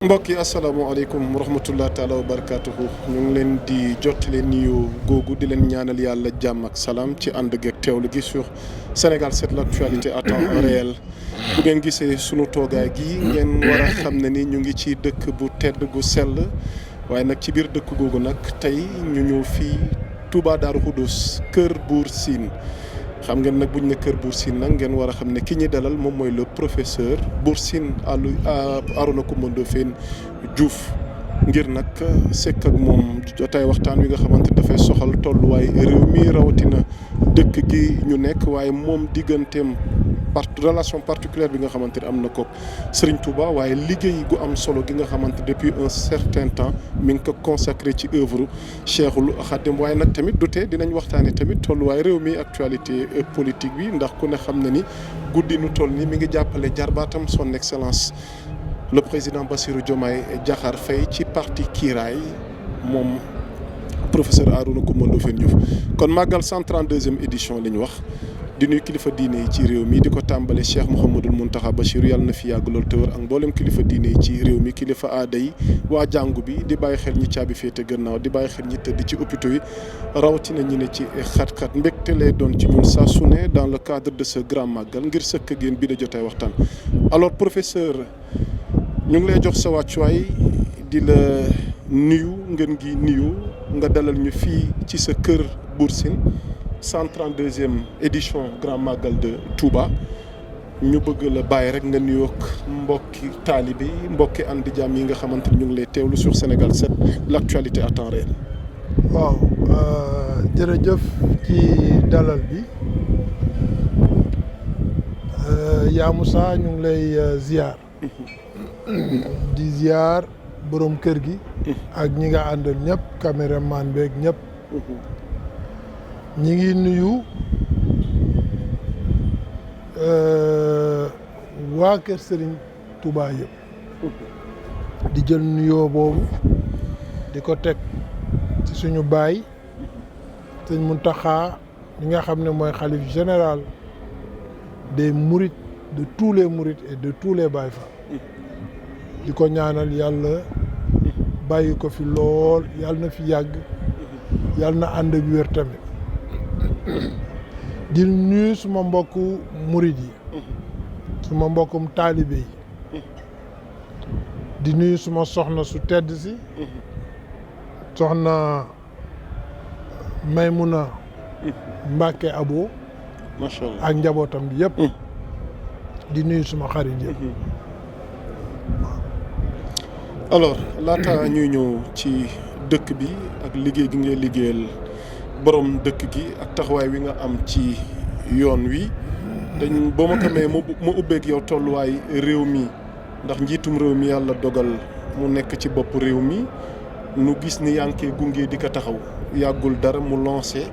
mbokk yi asalaamaaleykum wa rahmatullah taala wa barakaatuhu ñu ngi leen di jottali nuyu googu di leen ñaanal yàlla jàmm ak salaam ci ànd geeg teewlu gi sur Sénégal 7 l'actualité à temps réel bu ngeen gisee sunu toogaay gi ngeen war a xam ne ni ñu ngi ci dëkk bu tedd gu sell waaye nag ci biir dëkk googu nag tey ñu ñëw fii Touba Darou Khoudoss kër Buur Sine xam ngeen nag buñ ne kër Buur Sine nag ngeen war a xam ne ki ñuy dalal moom mooy le professeur Buur Sine Arouna Coumba Ndoffène Diouf ngir nag sekk ak moom jotaay waxtaan wi nga xamante ni dafay soxal tolluwaay réew mi rawatina dëkk gi ñu nekk waaye moom digganteem relation particulière bi nga xamante ni am na ko Serigne Touba waaye liggéey gu am solo gi nga xamante depuis un certain temps mi ngi ko consacré ci œuvre Cheikhul Khadim waaye nag tamit du tee dinañ waxtaanee tamit tolluwaay réew mi actualité politique bi ndax ku ne xam na ni guddi nu toll ni mi ngi jàppale jarbaatam son excellence le président Bassirou Diomaye Diakhar Faye ci parti Kiiraay moom professeur Arouna Coumba Ndoffène Diouf kon màggal 132e édition li ñu wax. di nuyu kilifa diine yi ci réew mi di ko tàmbale Cheikh Mouhamadul Mountakha Bachir yàlla na fi yàgg lool te wër ak mboolem kilifa diine yi ci réew mi kilifa aada yi waa jàngu bi di bàyyi xel ñi caabi féete gannaaw di bàyyi xel ñi tëdd ci hôpitaux yi rawatina ñi ne ci xat-xat mbégte lay doon ci ñun saa su ne dans le cadre de ce grand màggal ngir sëkk ak yéen bi da jotaay waxtaan. alors professeur ñu ngi lay jox sa wàccuwaay di la nuyu ngeen gi nuyu nga dalal ñu fii ci sa kër Buur Sine 132e édition Grand Magal de Touba ñu bëgg la bàyyi rek nga nuyoog mbokki taalibe yi mbokki andi jàmm yi nga xamante ni ñu ngi lay teewlu sur Sénégal 7 l'actualité à temps réel. waaw jërëjëf ci dalal bi yaa Moussa ñu ngi lay ziar. di ziar borom kër gi. ak ñi nga àndal ñëpp caméraman beeg ñëpp. ñi ngi nuyu waa kër Serigne Touba yëpp di jël nuyoo boobu di ko teg ci suñu baay Sëñ Mountakha ñi nga xam ne mooy xalif général des mourides de tous les mourides et de tous les Baye Fall di ko ñaanal yàlla bàyyi ko fi lool yàlla na fi yàgg yàlla na ànd ak wér tamit di nuyu suma mbokku murid yi suma mbokkum taalibe yi di nuyu suma soxna su tedd si soxna Maymuna Mbàkke Abo macha allah ak njabootam bi yëpp di nuyu suma xarit yëpp alors laata ñuy ñëw ci dëkk bi ak liggéey gi ngay liggéeyal borom dëkk gi ak taxawaay wi nga am ci yoon wi dañ boo ma ko mee ma ubbeeg yow tolluwaay réew mi ndax njiitum réew mi yàlla dogal mu nekk ci bopp réew mi nu gis ni yaa ngi koy gunge di ko taxaw yàggul dara mu lancé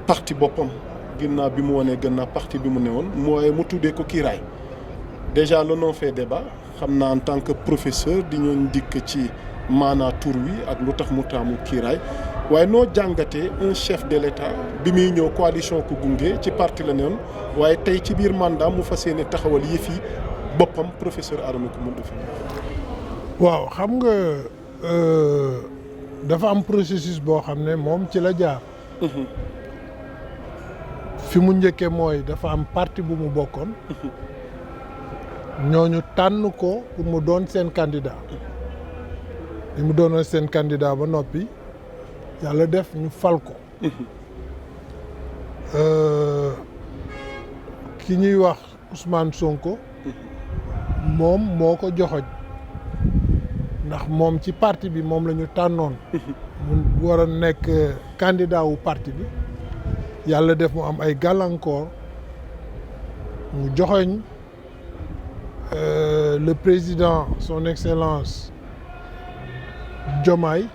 parti boppam ginnaaw bi mu wanee gannaaw parti bi mu newoon mooy mu tuddee ko Kiiraay déjà le nom fait débat xam naa en tant que professeur di ñooñ dikk ci maanaa tur wi ak lu tax mu taamu Kiiraay waaye noo jàngatee un chef de l'État bi muy ñëw coalition ko gunge ci parti la newoon waaye tey ci biir mandat mu fas yéene taxawal yëf yi boppam professeur Arouna Coumba Ndoffène. waaw xam nga dafa am processus boo xam ne moom ci la jaar. fi mu njëkkee mooy dafa am parti bu mu bokkoon. ñooñu tànn ko pour mu doon seen candidat. bi mu doonoon seen candidat ba noppi yàlla def ñu fal ko. ki ñuy wax Ousmane Sonko. moom moo ko joxoñ ndax moom ci parti bi moom la ñu tànnoon. mu war a nekk candidat wu parti bi. yàlla def mu am ay gàllankoor mu joxoñ le président son excellence Diomaye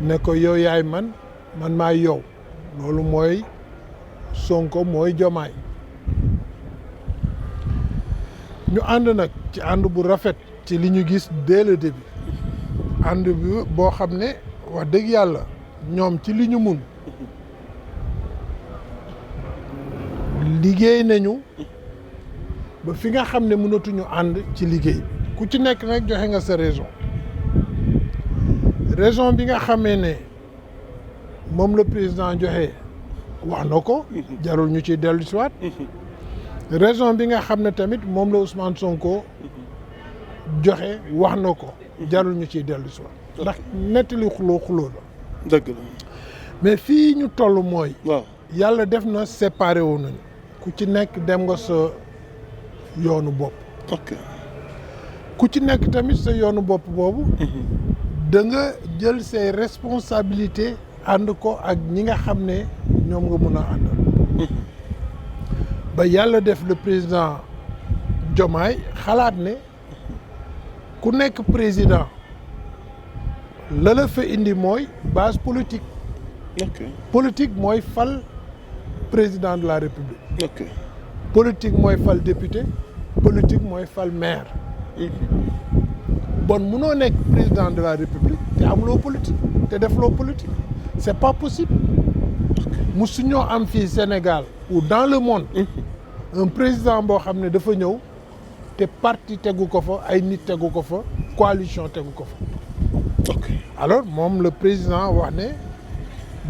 ne ko yow yaay man maay yow loolu mooy Sonko mooy Diomaye ñu ànd nag ci ànd bu rafet ci li ñu gis dès le début ànd bi boo xam ne wax dëgg yàlla ñoom ci li ñu mun liggéey nañu ba fi nga xam ne mënatuñu ànd ci liggéey ku ci nekk nag joxe nga sa raison bi nga xamee ne moom le président joxe wax na ko jarul ñu ciy dellu si waat raison bi nga xam ne tamit moom la Ousmane Sonko joxe wax na ko jarul ñu ciy dellu si waat ndax nettali xuloo la dëgg la mais fii ñu toll mooy waaw yàlla def na séparé wu nañu ku ci nekk dem nga sa yoonu bopp ok ku ci nekk tamit sa yoonu bopp boobu da nga jël ses responsabilités ànd ko ak ñi nga xam ne ñoom nga mun a àndal ba yàlla def le président Diomaye xalaat ne ku nekk président la fa indi mooy base politique ok politique mooy fal président de la république ok politique mooy fal député politique mooy fal maire bon munoo nekk président de la république te amuloo politique te defloo politique c'est pas possible musuñoo am fii Sénégal ou dans le monde un président boo xam ne dafa ñëw te parti tegu ko fa ay nit tegu ko fa coalition tegu ko fa ok alors moom le président wax ne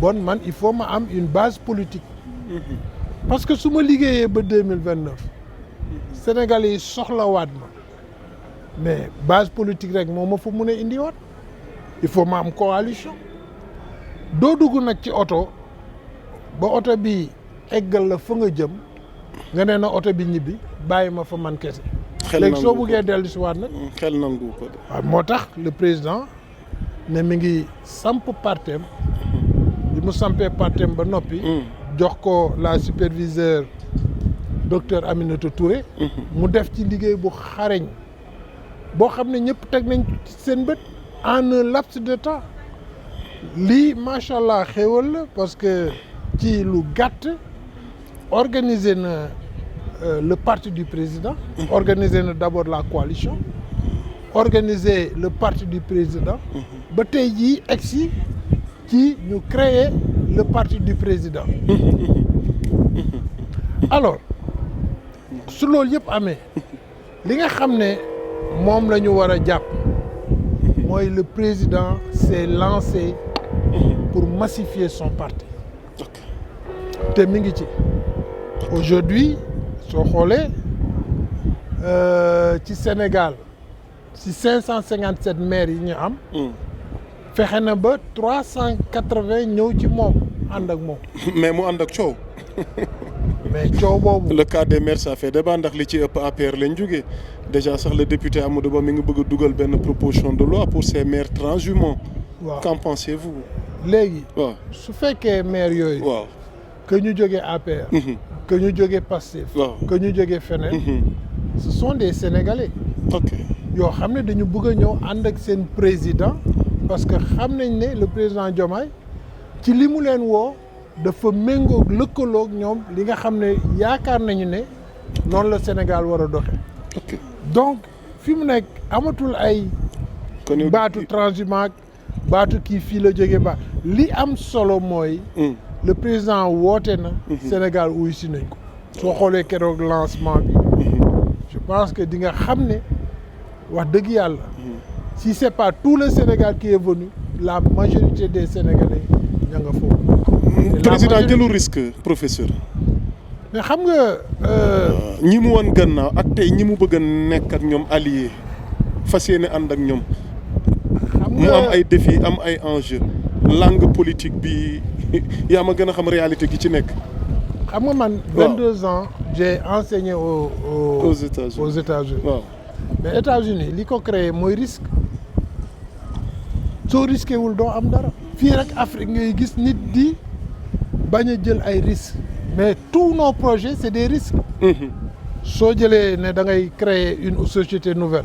bon man il faut ma am une base politique parce que su ma liggéeyee ba 2029 Sénégalais yi soxlawaat ma mais base politique rek moo ma fa mun a indiwaat il faut ma am coalition doo dugg nag ci oto ba oto bi eggal la fa nga jëm nga ne na oto bi ñibbi bàyyi ma fa man kese léegi soo buggee dellu si waat nag xel nangu ko de waaw moo tax le président ne mi ngi samp partem bi mu sampee partem ba noppi jox ko la superviseure docteur Aminata Touré mu def ci liggéey bu xarañ boo xam ne ñëpp teg nañ ci seen bët en un laps de temps lii macha allah xéewal la parce que ci lu gàtt organiser na le parti du président organiser na d'abord la coalition organiser le parti du président ba tey jii egsi ci ñu créer le parti du président alors su loolu yëpp amee li nga xam ne moom la ñu war a jàpp mooy le président s'est lancé pour massifier son parti te mi ngi ci aujourd'hui soo xoolee ci Sénégal ci 557 maires yi ñu am fexe na ba 380 ñëw ci moom ànd ak moom mais mu ànd ak coow mais coow boobu le cas des maires ça fait débat ndax li ci ëpp APR lañ jógee déjà sax le député Amadou Ba mi ngi bëgg a dugal benn proposition de loi pour ces maires transhumants waaw qu'en pensez-vous léegi waaw su fekkee maire yooyu waaw que ñu jógee APR que ñu jógee Pastef waaw que ñu jógee feneen ce sont des Sénégalais ok yoo xam ne dañu bëgg a ñëw ànd ak seen président parce que xam nañ ne le président Diomaye ci li mu leen woo dafa méngoog lëkkaloog ñoom li nga xam ne yaakaar nañu ne noonu la Sénégal war a doxe ok donc fi mu nekk amatul ay baatu transhumance baatu kii fii la jóge ba li am solo mooy le président woote na Sénégal uy si nañ ko soo xoolee keroog lancement bi je pense que di nga xam ne wax dëgg yàlla si c'est pas tout le Sénégal qui est venu la majorité des Sénégalais ña nga foofu président jëlu risque professeur mais xam nga ñi mu wan gannaaw ak tey ñi mu bëgg a nekk ak ñoom allié fas yéene ànd ak ñoom mu am ay défis am ay enjeux langue politique bi yaa ma gën a xam réalité gi ci nekk xam nga man 22 ans j'ai enseigné aux États-Unis waaw mais États-Unis li ko créé mooy risque soo risqué wul doo am dara fii rek Afrique ngay gis nit di bañ a jël ay risques mais tous nos projets c'est des risques soo jëlee ne da ngay créer une société nouvelle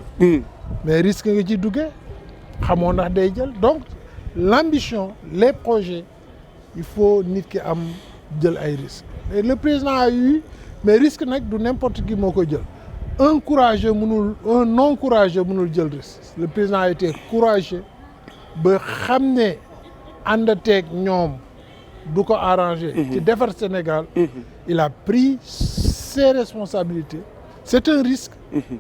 mais risque nga ci duggee xamoo ndax day jël donc l'ambition les projets il faut nit ki am jël ay risques et le président a eu mais risque nag du n'importe qui moo koy jël un non courageux mënul jël risque le président a été courageux ba xam ne àndateeg ñoom du ko arrangé ci defar Sénégal il a pris ses responsabilités c'est un risque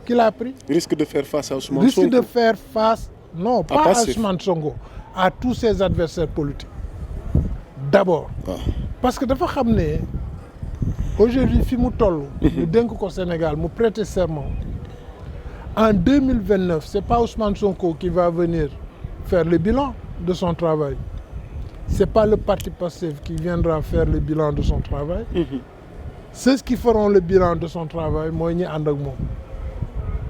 qu'il a pris risque de faire face à Ousmane Sonko risque de faire face non pas à Ousmane Sonko à tous ses adversaires politiques d'abord parce que dafa xam ne aujourd'hui fi mu toll ñu dénk ko Sénégal mu prêter serment en 2029 c'est pas Ousmane Sonko qui va venir faire le bilan de son travail c'est pas le parti Pastef qui viendra faire le bilan de son travail ceux qui feront le bilan de son travail mooy ñi ànd ak moom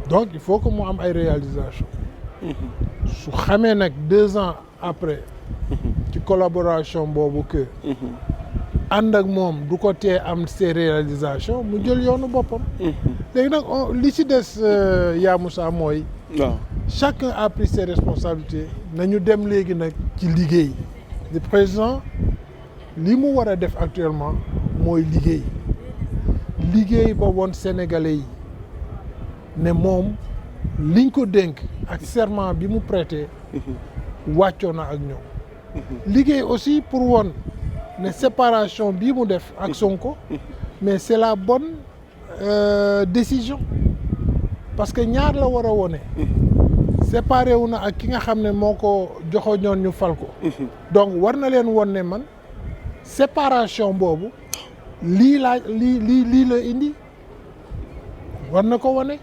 donc il faut que mu am ay réalisations su xamee nag 2 ans après ci collaboration boobu que ànd ak moom du ko tee am ses réalisations mu jël yoonu boppam léegi nag li ci des yaa Moussa mooy chacun a pris ses responsabilités nañu dem léegi nag ci liggéey le président li mu war a def actuellement mooy liggéey ba woon sénégalais yi ne moom liñ ko dénk ak serment bi mu prêté wàccoo na ak ñoom liggéey aussi pour woon ne séparation bii mu def ak Sonko mais c'est la bonne décision parce que ñaar la war a wone séparé wu na ak ki nga xam ne moo ko joxoñoon ñu fal ko donc war na leen won ne man séparation boobu lii la indi war na ko wone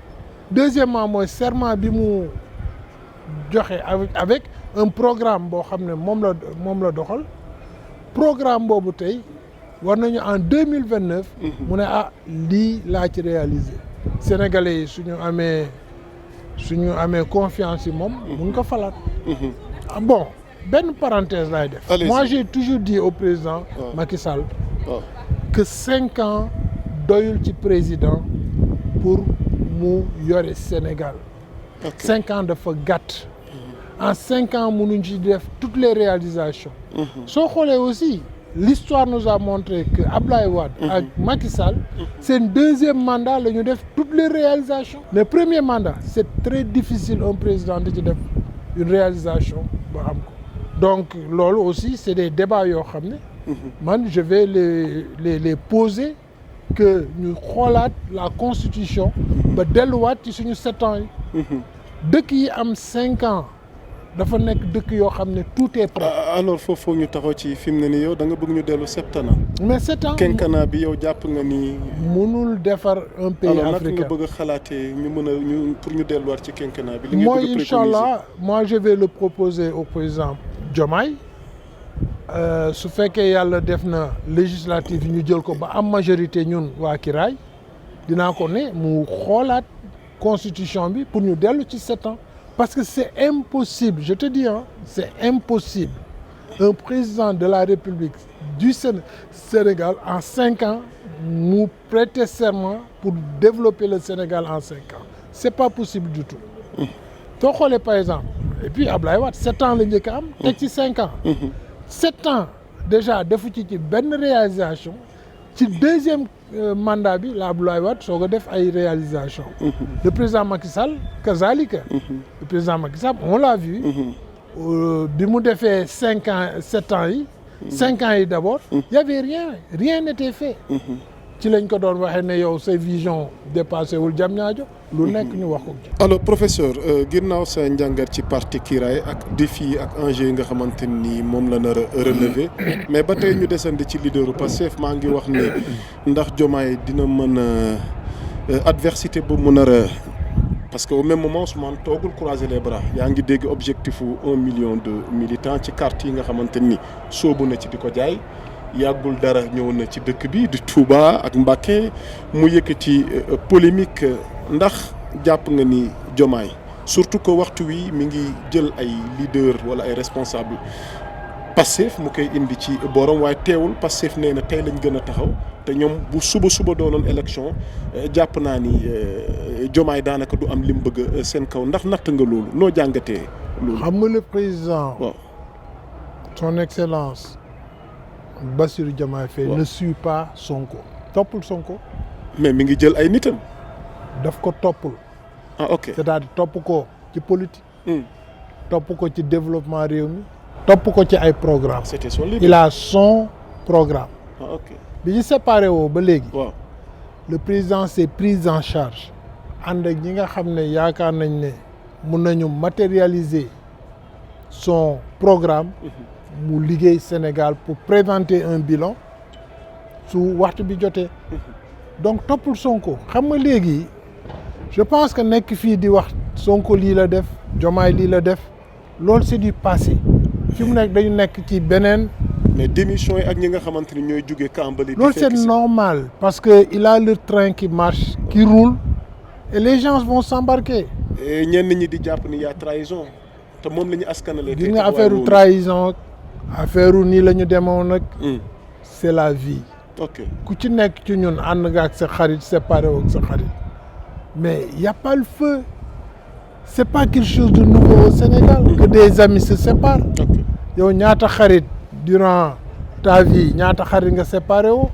deuxièmement mooy serment bi mu joxe avec un programme boo xam ne moom la doxal programme boobu tey war nañu en 2029 mu ne lii laa ci réaliser sénégalais yi suñu amee confiance yi moom mun ko falaat bon benn parenthèse laay def moi j'ai toujours dit au président Macky Sall que 5 ans doyul ci président pour mu yore Sénégal 5 ans dafa gàtt en 5 ans mënuñ ci def toutes les réalisations soo xoolee aussi l'histoire nous a montré que Ablaye Wade ak Macky Sall seen deuxième mandat la ñu def toutes les réalisations mais premier mandat c'est très difficile un président di ci def une réalisation ba am ko donc loolu aussi c'est des débats yoo xam ne man je vais les poser que ñu xoolaat la constitution ba delluwaat ci suñu 7 ans yi dëkk yi am 5 ans dafa nekk dëkk yoo xam ne tout est prêt. alors foofu ñu taxaw ci fi mu ne nii yow da nga bëgg ñu dellu 7 ans. mais 7 ans quinquennat bi yow jàpp nga ni. mënul defar un pays africain alors naka nga bëgg a xalaatee pour ñu delluwaat ci quinquennat bi. li nga bëgg mooy incha allah moi je vais le proposer au président Diomaye su fekkee yàlla def na législative yi ñu jël ko ba am majorité ñun waa Kiraay dinaa ko ne mu xoolaat constitution bi pour ñu dellu ci 7 ans. Parce que c'est impossible, je te dis, c'est impossible. Un président de la République du Sénégal en 5 ans nous prêter serment pour développer le Sénégal en 5 ans. C'est pas possible du tout. Soo xoolee par exemple, et puis Ablaye Wade 7 ans la njëkk a am teg ci 5 ans. 7 ans déjà defu ci benn réalisation ci deuxième mandat bi la Abdoulaye Wade soog a def ay réalisation le président Macky Sall kazalika le président Macky Sall on l'a vu bi mu defee 5 ans 7 ans yi 5 ans yi d'abord y avait rien n'était fait ci lañ ko doon waxee ne yow sa vision dépassé wul Diamniadio lu nekk ñu wax ko ci. alors professeur ginnaaw sa njàngat ci parti Kiraay ak défi ak enjeu yi nga xamante ni moom la nar a relever mais ba tey ñu desandi ci leaderu Pastef maa ngi wax ne ndax Diomaye dina mën a adversité bu mu nar a parce que au même moment Ousmane toogul croiser les bras yaa ngi dégg objectif 1 million de militants ci carte yi nga xamante ni soobu na ci di ko jaay. yàggul dara ñëw na ci dëkk bi di Touba ak Mbacké mu yëkkati polémique ndax jàpp nga ni Diomaye surtout que waxtu wi mi ngi jël ay leader wala ay responsable Pastef mu koy indi ci borom waaye teewul Pastef nee na tey lañ gën a taxaw te ñoom bu suba doonoon élection jàpp naa ni Diomaye daanaka du am lim bëgg seen kaw ndax natt nga loolu noo jàngatee loolu. xam nga le président. waaw son excellence. Bassirou Diomaye Faye ne suit pas Sonko toppul Sonko. mais mi ngi jël ay nitam. daf ko toppul. ah ok c'est-à-dire topp ko ci politique. topp ko ci développement réew mi. topp ko ci ay programme c'était son livre. il a son programme. ah ok bi ñu séparé woo ba léegi. waaw le président s'est pris en charge. ànd ak ñi nga xam ne yaakaar nañ ne mun nañu matérialiser son programme. mu liggéey Sénégal pour présenter un bilan su waxtu bi jotee. donc toppul Sonko xam nga léegi je pense que nekk fii di wax Sonko lii la def Diomaye lii la def loolu c'est du passé fi mu nekk dañu nekk ci beneen. mais démission yi ak ñi nga xamante ni ñooy jugee Kambali. loolu c'est normal parce que il a le train qui marche qui roule et les gens vont s'embarquer. et ñenn ñi di jàpp ni y a trahison te moom la ñu askanalee. gis nga affaire trahison affaire nii la ñu demoon nag. c'est la vie. ok ku ci nekk ci ñun ànd nga ak sa xarit séparé wu ak sa xarit mais y a pas le feu c'est pas quelque chose de nouveau au Sénégal. que des amis se séparent. yow ñaata xarit durant ta vie ñaata xarit nga séparé wu.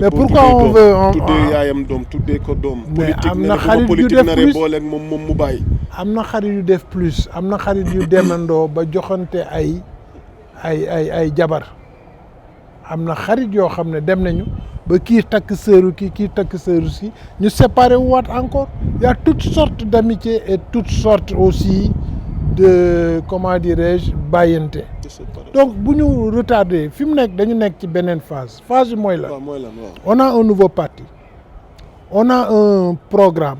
mais pourquoi on veut tuddee yaayam doom tuddee ko doom. mais am na xarit yu def plus moom mu bàyyi. am na xarit yu def plus am na xarit yu demandoo ba joxante ay jabar. am na xarit yoo xam ne dem nañu ba kii takk sëru kii takk sëru si ñu séparé wu waat encore il y a toutes sortes d'amitié et toutes sortes aussi de comment dirais-je bàyyante. donc bu ñu retardé fi mu nekk dañu nekk ci beneen phase bi mooy la. on a un nouveau parti on a un programme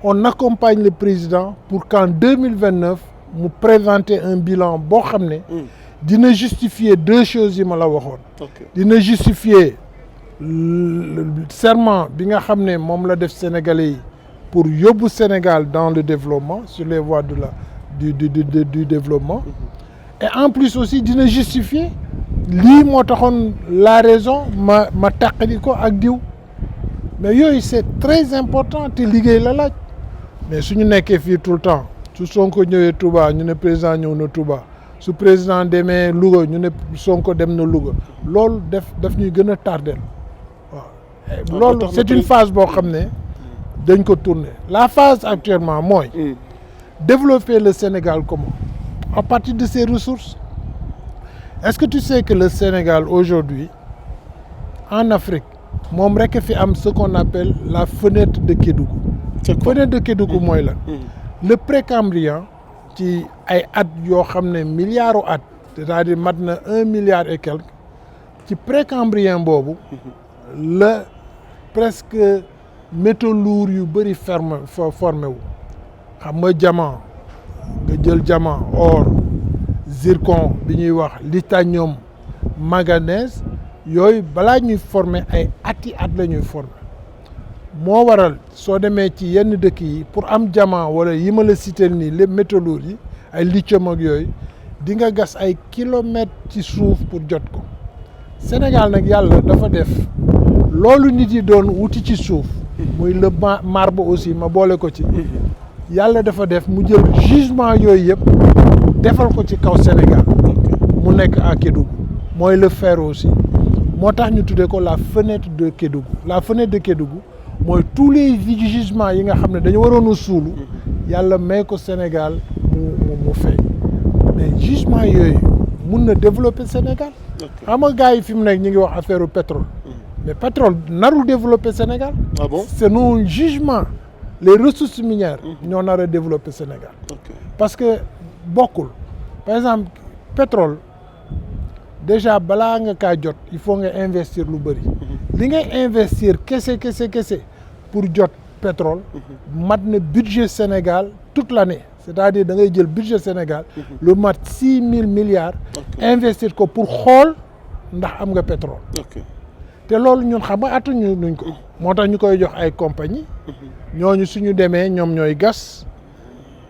on accompagne le président pour qu'en 2029 mu présenter un bilan boo xam ne. dina justifier deux choses yi ma la waxoon. dina justifier serment bi nga xam ne moom la def Sénégalais yi pour yóbbu Sénégal dans le développement sur les voies de la du développement. et en plus aussi dina justifier lii moo taxoon la raison ma tàqali ko ak diw mais yooyu c'est très important te liggéey la laaj mais suñu nekkee fii tout le temps su Sonko ñëwee Touba ñu ne président ñëw na Touba. su président demee Louga ñu ne Sonko dem na Louga loolu daf ñuy gën a tardel waaw loolu c'est une phase boo xam ne dañ ko tourner la phase actuellement mooy développer le Sénégal comment à partir de ses ressources est-ce que tu sais que le Sénégal aujourd'hui en Afrique moom rek fi am ce qu'on appelle la fenêtre de Kédougou fenêtre de Kédougou mooy la le Précambrien ci ay at yoo xam ne milliards at c'est-à-dire mat na 1 milliard et quelque ci Précambrien boobu la presque métaux lourds yu bëri formé wu xam nga diamant nga jël diamant or zircon bi ñuy wax titanium manganèse yooyu balaa ñuy former ay ati at la ñuy former moo waral soo demee ci yenn dëkk yi pour am diamant wala yi ma la cité nii les métaux lourds yi ay lithium ak yooyu di nga gas ay kilomètres ci suuf pour jot ko Sénégal nag yàlla dafa def loolu nit yi doon wuti ci suuf muy le marbre aussi ma boole ko ci yàlla dafa def mu jël jugement yooyu yëpp defal ko ci kaw Sénégal mu nekk à Kédougou mooy le fer aussi moo tax ñu tuddee ko la fenêtre de Kédougou la fenêtre de Kédougou mooy tous les gisements yi nga xam ne dañu waroon a suulu yàlla may ko Sénégal mu fay mais gisement yooyu mun na développer Sénégal xam nga gars yi fi mu nekk ñu ngi wax affaire pétrole mais pétrole narul développer Sénégal. Ah bon? C'est nos jugements les ressources minières ñoo nar a développer Sénégal parce que bokkul par exemple pétrole déjà balaa nga kaa jot il faut nga investir lu bëri li ngay investir kese pour jot pétrole mat na budget Sénégal toute l'année c'est-à-dire da ngay jël budget Sénégal lu mat 6 000 milliards investir ko pour xool ndax am nga pétrole te loolu ñun xam nga attuñu nuñ ko moo tax ñu koy jox ay compagnie ñooñu suñu demee ñoom ñooy gas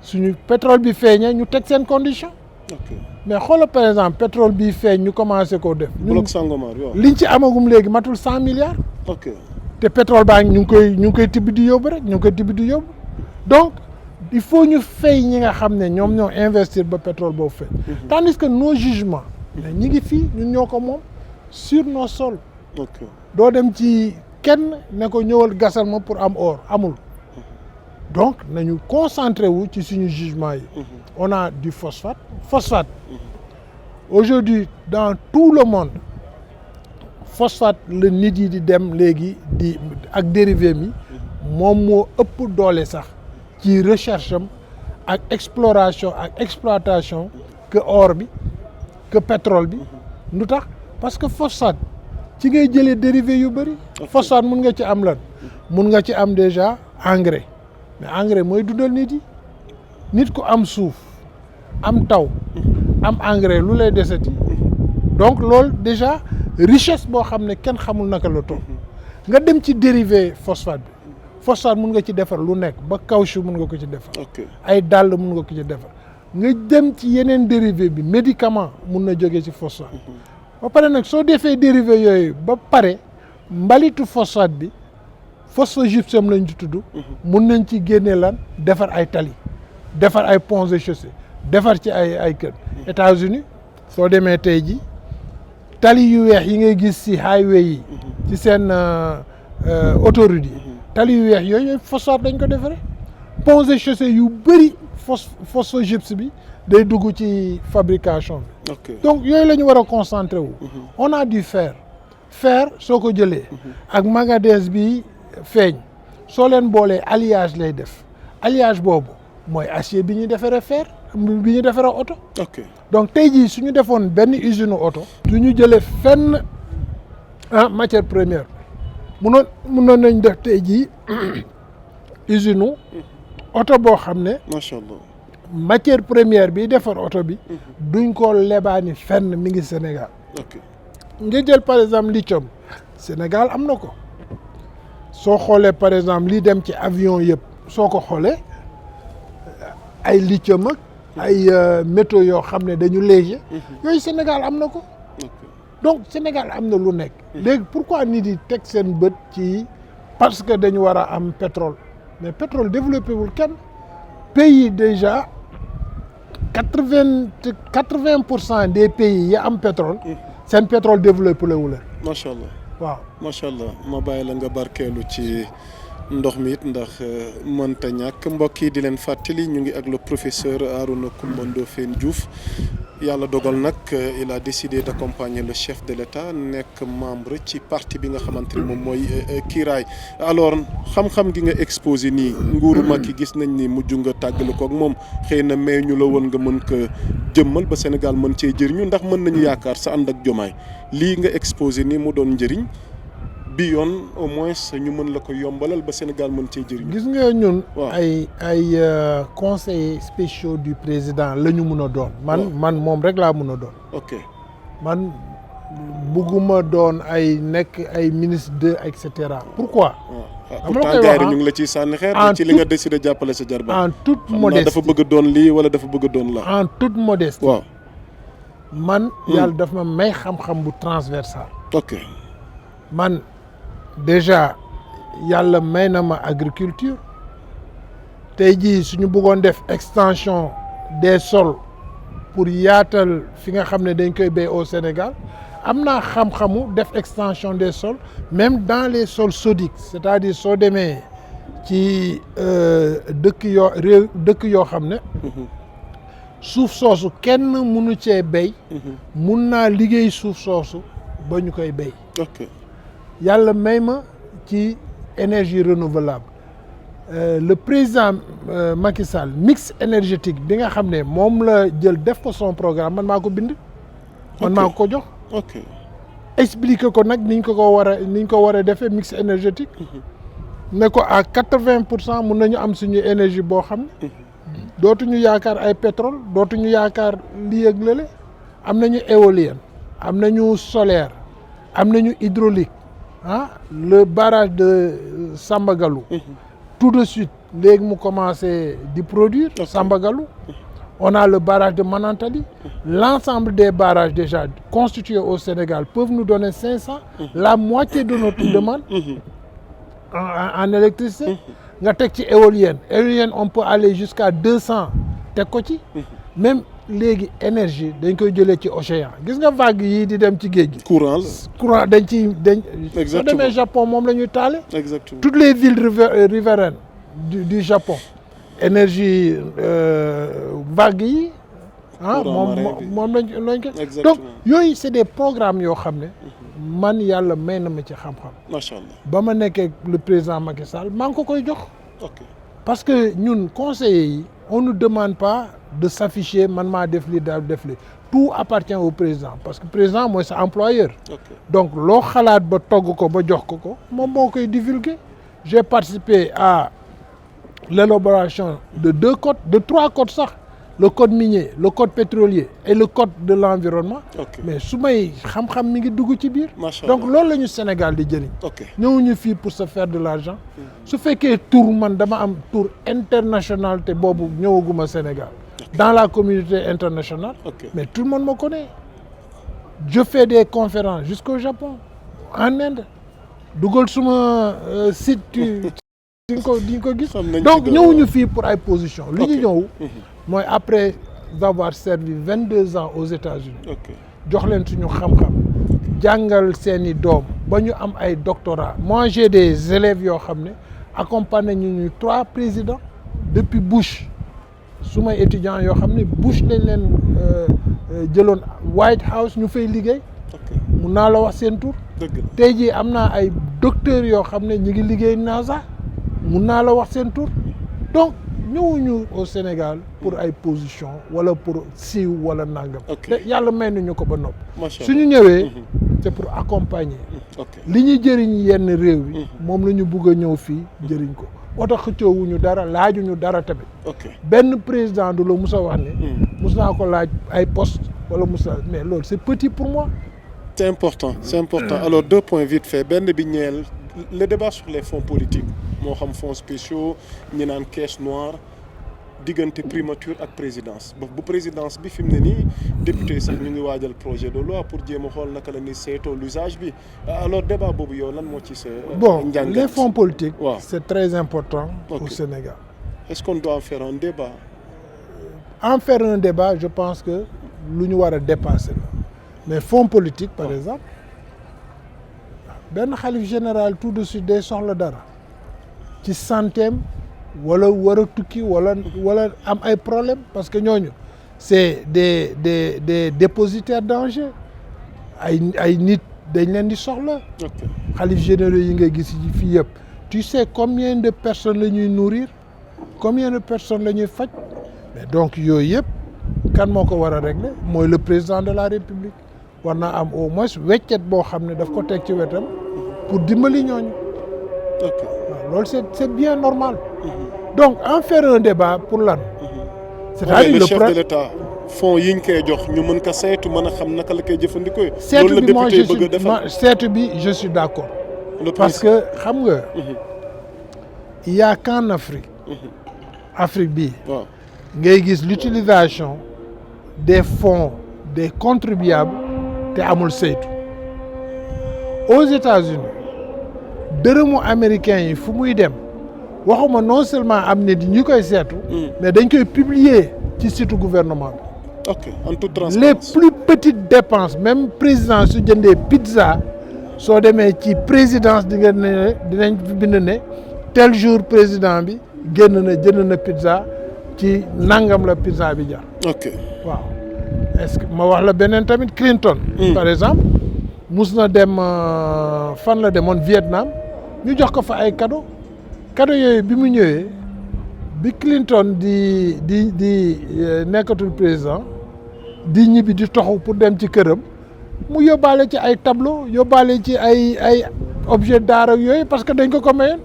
suñu pétrole bi feeñee ñu teg seen condition mais xoolal par exemple pétrole bi feeñ ñu commencé koo def bloc Sangomar liñ ci amagum léegi matul 100 milliards te pétrole baa ngi ñu ngi koy tibb di yóbbu rek ñu ngi koy tibb di yóbbu donc il faut ñu fay ñi nga xam ne ñoom ñoo investir ba pétrole boobu feeñ tandis que nos jugements mais ñi ngi fii ñun ñoo ko moom sur nos sols doo dem ci kenn ne ko ñëwal gasal ma pour am or amul donc nañu concentré wu ci suñu jugement yi. On a du phosphate. Aujourd'hui dans tout le monde phosphate la nit yi di dem léegi di ak dérivé mi moom moo ëpp doole sax ci recherche am ak exploration ak exploitation que or bi que pétrole bi. lu tax parce que phosphate ci ngay jëlee dérivé yu bëri. phosphate mun nga ci am lan. mun nga ci am déjà engrais mais engrais mooy dundal nit yi nit ku am suuf am taw am engrais lu lay deseti donc loolu déjà richesse boo xam ne kenn xamul naka la toll nga dem ci dérivé phosphate bi phosphate mun nga ci defar lu nekk ba caoutchouc mun nga ko ci defar. ay dàll mun nga ko ci defar nga dem ci yeneen dérivé bi médicament mun na jógee ci phosphate. ba pare nag soo defee dérivé yooyu ba pare mbalitu phosphate bi phosphogypsum lañ ci tudd. mun nañ ci génne lan defar ay tali defar ay ponts et chaussées defar ci ay kër. États-Unis soo demee tey ji tali yu weex yi ngay gis ci highway yi. ci seen autoroute yi. tali yu weex yooyu phosphate dañ ko defaree ponts et chaussées yu bëri phosphogypse bi day dugg ci fabrication bi. Donc yooyu la ñu war a concentré wu. On a du fer soo ko jëlee. ak manganèse bi feeñ soo leen boolee alliage lay def alliage boobu mooy acier bi ñuy defaree fer bi ñuy defaree oto. Donc tey jii su ñu defoon benn usine oto. su ñu jëlee fenn matière première munoon nañ def tey jii usine oto boo xam ne. macha allah. matière première bi defar oto bi duñ ko lebaani fenn mi ngi Sénégal. nga jël par exemple lithium Sénégal am na ko soo xoolee par exemple li dem ci avion yëpp soo ko xoolee ay lithium ak ay métaux yoo xam ne dañu léger yooyu Sénégal am na ko donc Sénégal am na lu nekk léegi pourquoi nit yi teg seen bët ci parce que dañu war a am pétrole mais pétrole développé wul kenn pays déjà 80% des pays yi am pétrole seen pétrole développé wu leen. macha allah waaw macha allah ma bàyyi la nga barkeelu ci ndox mi it ndax mënta ñàkk mbokk yi di leen fàttali ñu ngi ak le professeur Arouna Coumba Ndoffène Diouf yàlla dogal nag il a décidé d'accompagner le chef de l'État nekk membre ci parti bi nga xamante ni moom mooy Kiiraay alors xam-xam gi nga exposé nii nguuru Macky gis nañ ni mujj nga tàggale ko ak moom xëy na may ñu la woon nga mën ko jëmmal ba Sénégal mën cee jëriñu ndax mën nañu yaakaar sa ànd ak Diomaye lii nga exposé nii mu doon njëriñ bi yoon au moins ñu mën la ko yombalal ba Sénégal mën cee jëriñu. gis nga ñun. ay conseillers spéciaux du président la ñu mun a doon. man moom rek laa mun a doon. man bugguma doon ay nekk ay ministre de et cetera. pourquoi. pourtant gars yi ñu ngi la ciy sànni xeer. ci li nga décidé jàppale sa jarbaat. en toute modestie dafa bëgg doon lii wala dafa bëgg doon la. en toute modestie. waaw. man. yàlla daf ma may xam-xam bu transversal. man. déjà yàlla may na ma agriculture tey jii suñu bëggoon def extension des sols pour yaatal fi nga xam ne dañ koy béy au Sénégal am naa xam-xamu def extension des sols même dans les sols sodiques c'est-à-dire soo demee ci dëkk yoo xam ne suuf soosu kenn mënu cee béy mun naa liggéey suuf soosu ba ñu koy béy yàlla may ma ci énergie renouvelable le président Macky Sall mix énergétique bi nga xam ne moom la jël def ko son programme man maa ko bind. man maa ko jox. expliquer ko nag niñ ko war a defee mix énergétique. ne ko à 80% mun nañu am suñu énergie boo xam ne. dootuñu yaakaar ay pétrole dootuñu yaakaar lii ak lële am nañu éolienne am nañu solaire am nañu hydraulique. Le barrage de Samba-Galou tout de suite léegi mu commencé di produire Samba-Galou on a le barrage de Manantali l'ensemble des barrages déjà constitués au Sénégal peuvent nous donner 500 la moitié de notre demande en électricité nga teg ci éolienne on peut aller jusqu'à 200 teg ko ci même léegi énergie dañ koy jëlee ci océan gis nga vague yii di dem ci géej gi. courant dañ soo demee Japon moom la ñuy taale. exactement toutes les villes riveraines du Japon énergie vague yi ah moom lañ ko donc yooyu c'est des programmes yoo xam ne man yàlla may na ma ci xam-xam macha allah ba ma nekkee le président Macky Sall maa ngi ko koy jox parce que ñun conseillers yi on ne demande pas de s'afficher man maa def li daal def li tout appartient au président parce que président mooy sa employeur donc loo xalaat ba togg ko ba jox ko moom moo koy divulguer j'ai participé à l'élaboration de 2 codes de 3 codes sax le code minier le code pétrolier et le code de l'environnement mais su may xam-xam mi ngi dugg ci biir donc loolu la ñu Sénégal di jëriñ ñëwuñu fii pour se faire de l'argent su fekkee tour man dama am tour international te boobu ñëwaguma Sénégal dans la communauté internationale mais tout le monde me connaît je fais des conférences jusqu'au Japon en Inde dugal suma site di nga ko gis donc ñëwuñu fii pour ay position li ñu ñëw mooy après avoir servi 22 ans aux États-Unis jox leen suñu xam-xam jàngal seeni doom ba ñu am ay doctorat moi j'ai des élèves yoo xam ne accompagné ñu 3 présidents depuis Bush su may étudiants yoo xam ne Bush lañ leen jëloon White House ñu fay liggéey mun naa la wax seen tur tey jii am naa ay docteurs yoo xam ne ñu ngi liggéey NASA mun naa la wax seen tur donc ñëwuñu au Sénégal pour ay position wala pour siiw wala nangam te yàlla may nañu ko ba nopp suñu ñëwee c'est pour accompagner li ñuy jëriñ yenn réew yi moom la ñu bugg a ñëw fii jëriñ ko moo tax xëccoowuñu dara laajuñu dara tamit benn président du la mus a wax ne mus naa ko laaj ay poste wala musa mais loolu c'est petit pour moi c'est important alors 2 points vite fait benn bi ñeel le débat sur les fonds politiques moo xam fonds spéciaux ñi naan caisse noire diggante primature ak présidence bu présidence bi fi mu ne nii député sax ñu ngi waajal projet de loi pour jéem a xool naka la ni saytoo l'usage bi alors débat boobu yow lan moo ci sa njàngat les fonds politiques c'est très important au Sénégal est-ce qu'on doit en faire un débat je pense que lu ñu war a dépasser la mais fonds politique par exemple benn xalif général tout de suite day soxla dara ci santeem wala war a tukki wala am ay problème parce que ñooñu c'est des dépositaires d'enjeux ay nit dañ leen di soxla xalif généraux yi nga gis fii yëpp tu sais combien de personnes la ñuy nourrir combien de personnes la ñuy faj mais donc yooyu yëpp kan moo ko war a régler mooy le président de la République war naa am au moins weccet boo xam ne daf ko teg ci wetam pour dimbali ñooñu waaw loolu c'est bien normal donc en faire un débat pour lan c'est-à-dire le chef de l'État fonds yi ñu koy jox ñu mën ko saytu mën a xam naka la koy jëfandikoo loolu la député bëgg a defal saytu bi je suis d'accord parce que xam nga il y a qu'en Afrique Afrique bii ngay gis l'utilisation des fonds des contribuables te amul saytu aux États-Unis dërëmu américain yi fu muy dem waxuma non seulement am nit ñu koy seetu mais dañ koy publier ci site gouvernement bi en toute transparence les plus petites dépenses même président su jëndee pizza soo demee ci présidence di nga ne dinañ bind ne tel jour président bi génn na jënd na pizza ci nangam la pizza bi jar waaw est-ce que ma wax la beneen tamit Clinton par exemple mus na dem fan la demoon Vietnam ñu jox ko fa ay cadeau yooyu bi mu ñëwee bi Clinton di nekkatul président di ñibbi di toxu pour dem ci këram mu yóbbaale ci ay tableau yóbbaale ci ay objet d'art ak yooyu parce que dañ ko mayoon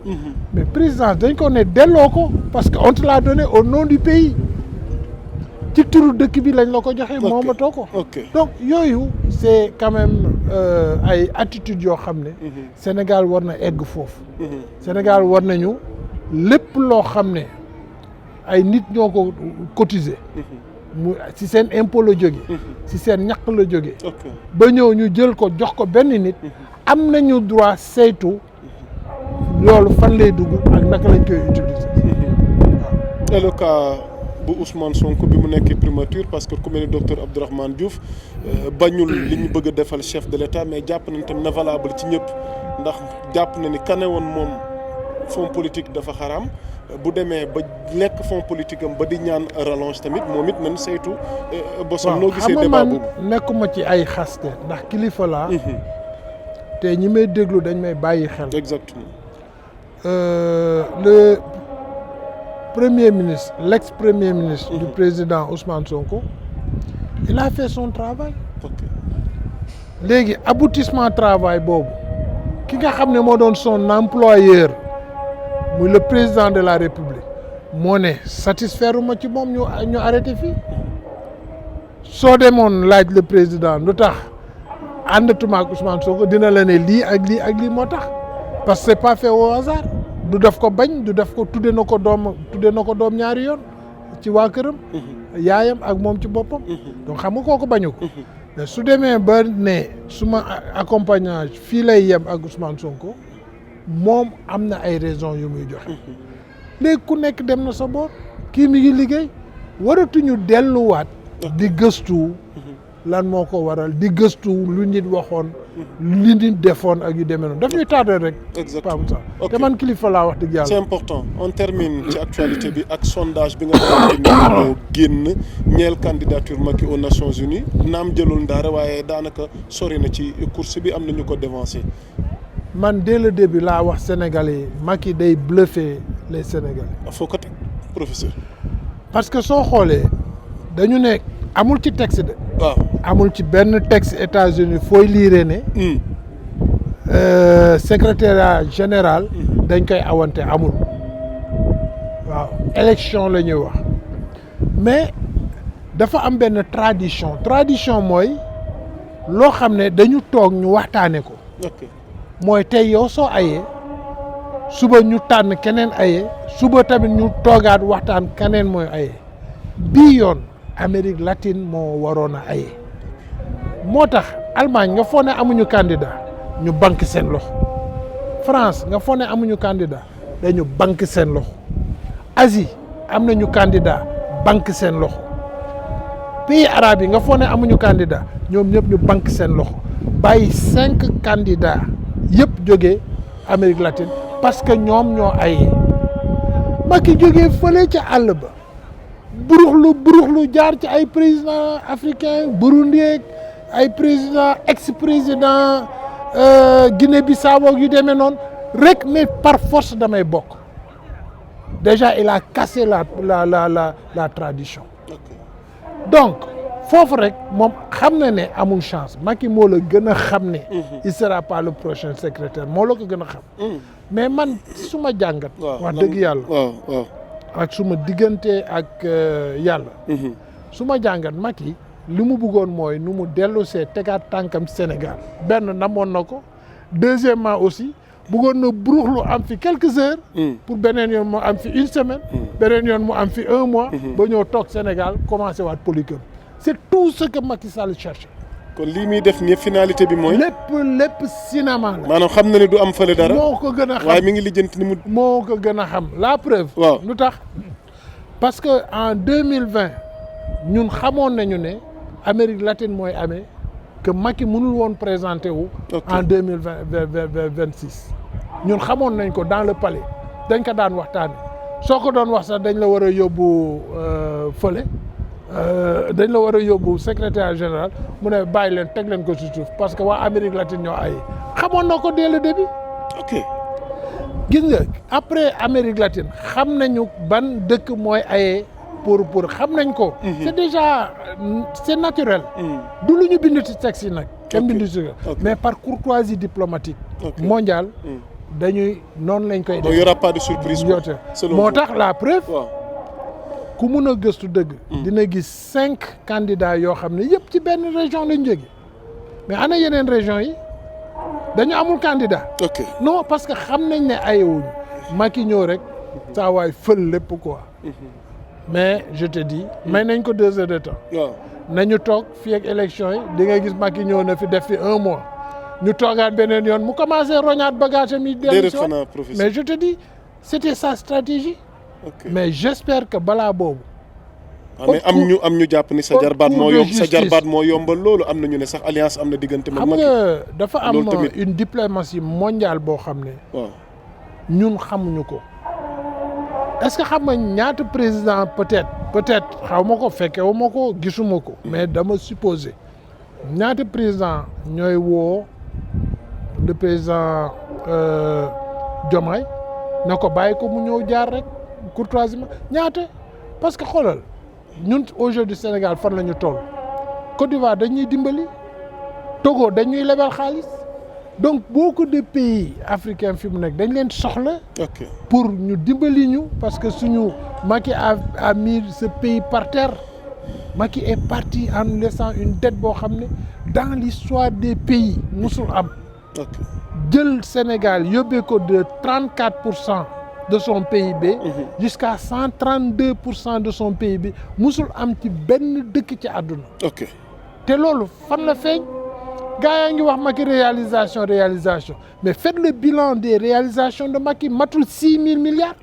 mais présidence dañ ko ne delloo ko parce que on te l'a donné au nom du pays ci turu dëkk bi lañ la ko joxe moomatoo ko donc yooyu c'est quand même ay attitudes yoo xam ne Sénégal war na egg foofu Sénégal war nañu lépp loo xam ne ay nit ñoo ko cotiser mu ci seen impôt la jóge ci seen ñaq la jóge ba ñëw ñu jël ko jox ko benn nit am nañu droit saytu loolu fan lay dugg ak naka lañ koy utiliser et le cas bu Ousmane Sonko bi mu nekkee primature parce que ku mel ni docteur Abdourahmane Diouf bañul li ñu bëgg a defal chef de l'État mais jàpp nañ tam na valable ci ñëpp ndax jàpp na ni kane woon moom fonds politique dafa xaraam bu demee ba lekk fond politique am ba di ñaan rallonge tamit moom it nañ saytu bosam. noo gisee débat boobu nekkuma ci ay xaste ndax kilifa laa. te ñi may déglu dañ may bàyyi xel. exactement. Le premier ministre, l'ex-premier ministre du président Ousmane Sonko, il a fait son travail. Léegi aboutissement travail boobu ki nga xam ne moo doon son employeur muy le président de la République moo ne satisfaire uma ci moom ñu arrêté fii soo demoon laaj le président lu tax àndatuma ak Ousmane Sonko dina la ne lii ak lii moo tax parce que c'est pas fait au hasard du def ko bañ du def ko tudde na ko doom ñaari yoon ci waa këram yaayam ak moom ci boppam donc xam nga kooku bañu ko mais su demee ba ne suma accompagnage fii lay yem ak Ousmane Sonko moom am na ay raisons yu muy joxe léegi ku nekk dem na sa boor kii mi ngi liggéey waratuñu delluwaat di gëstu lan moo ko waral di gëstu lu nit waxoon li nit defoon ak yu demee noonu daf ñuy tardé rek. exactement te man kilifa laa wax dëgg yàlla. c'est important on termine ci actualité bi ak sondage bi nga xamante ni moo génn ñeel candidature Macky aux Nations Unies naam jëlul ndaare waaye daanaka sori na ci course bi am na ñu ko devancé. man dès le début laa wax Sénégalais yi Macky day bluffer les Sénégalais. foo ko teg professeur. parce que soo xoolee dañu ne amul ci texte de. waaw amul ci benn texte États-Unis fooy liire ne. secrétariat général. dañ koy awante amul. waaw élection la ñuy wax mais dafa am benn tradition mooy loo xam ne dañu toog ñu waxtaane ko. mooy tey yow soo ayee suba ñu tànn keneen ayee suba tamit ñu toogaat waxtaan keneen mooy ayee bii yoon Amérique latine moo waroon a ayee moo tax Allemagne nga foog ne amuñu candidat ñu banque seen loxo France nga foog ne amuñu candidat dañu banque seen loxo Asie am nañu candidat banque seen loxo pays arabe yi nga foog ne amuñu candidat ñoom ñëpp ñu banque seen loxo bàyyi 5 candidats yëpp jógee Amérique latine parce que ñoom ñoo ayee Macky jógee fële ca àll ba buruxlu jaar ci ay président africain Burundi ay président ex-président Guinée-Bissau yu demee noonu rek mais par force damay bokk déjà il a cassé la tradition donc foofu rek moom xam na ne amul chance Macky moo la gën a xam ne il sera pas le prochain secrétaire moo la ko gën a xam mais man suma jàngat wax dëgg yàlla ak suma diggante ak yàlla suma jàngat Macky li mu bëggoon mooy nu mu dellu see tegaat tànkam Sénégal benn namoon na ko deuxièmement aussi bëggoon na buruxlu am fi quelques heures pour beneen yoon mu am fi une semaine beneen yoon mu am fi 1 mois ba ñëw toog Sénégal commencé waat politique c'est tout ce que Macky Sall cherche. kon lii muy def nii finalité bi mooy. lépp cinéma la. maanaam xam na ne du am fële dara. moo ko gën a xam waaye mi ngi lijjanti ni mu. moo ko gën a xam la preuve. waaw lu tax parce que en 2020 ñun xamoon nañu ne Amérique latine mooy amee que Macky mënul woon présenté wu. en 2026. ñun xamoon nañ ko dans le palais dañ ko daan waxtaane soo ko doon wax sax dañ la war a yóbbu fële. dañ la war a yóbbu secrétaire général mu ne bàyyi leen teg leen ko ci suuf parce que waa Amérique latine ñoo ay xamoon na ko dès le début. ok gis nga après Amérique latine xam nañu ban dëkk mooy ayee pour xam nañ ko. c'est déjà c'est naturel. du lu ñu bind ci texte yi nag. kenn bind ci mais par courtoisie diplomatique. mondiale. dañuy noonu lañ koy def. il y aura pas de surprise. moo tax la preuve. ku mun a gëstu dëgg. dina gis 5 candidats yoo xam ne yëpp ci benn région lañ jóge mais ana yeneen région yi dañu amul candidat. ok non parce que xam nañ ne ayewuñu Macky ñëw rek saa waay fël lépp quoi. mais je te dis may nañ ko 2 heures de temps. waaw nañu toog fii ak élection yi di nga gis Macky ñëw na fi def fi 1 mois ñu toogaat beneen yoon mu commencé roñaat bagage am yi. dellu si mais je te dis c'était sa stratégie. Okay. mais j'espère que balaa boobu. mais am ñu jàpp ni sa jarbaat moo yombal loolu am na ñu ne sax alliance am na diggante. xam nga dafa am une diplomatie mondiale boo xam ne. waaw ñun xamuñu ko est-ce que xam nga ñaata président peut-être xaw ma ko fekkewu ma ko gisuma ko mais dama supposer ñaata président ñooy woo le président Diomaye na ko bàyyi ko mu ñëw jaar rek courtoisement ñaata parce que xoolal ñun aujourd'hui Sénégal fan la ñu toll Côte d'Ivoire dañuy dimbali Togo dañuy lebal xaalis donc beaucoup de pays africains fi mu nekk dañ leen soxla pour ñu dimbali ñu parce que suñu Macky a mis ce pays par terre Macky est parti en nous laissant une dette boo xam ne dans l'histoire des pays musul am jël Sénégal yóbbee ko de 34% de son PIB jusqu'à 132% de son PIB musul am ci benn dëkk ci àdduna te loolu fan la feeñ gaa yaa ngi wax Macky réalisation mais faites le bilan des réalisations de Macky matul 6 000 milliards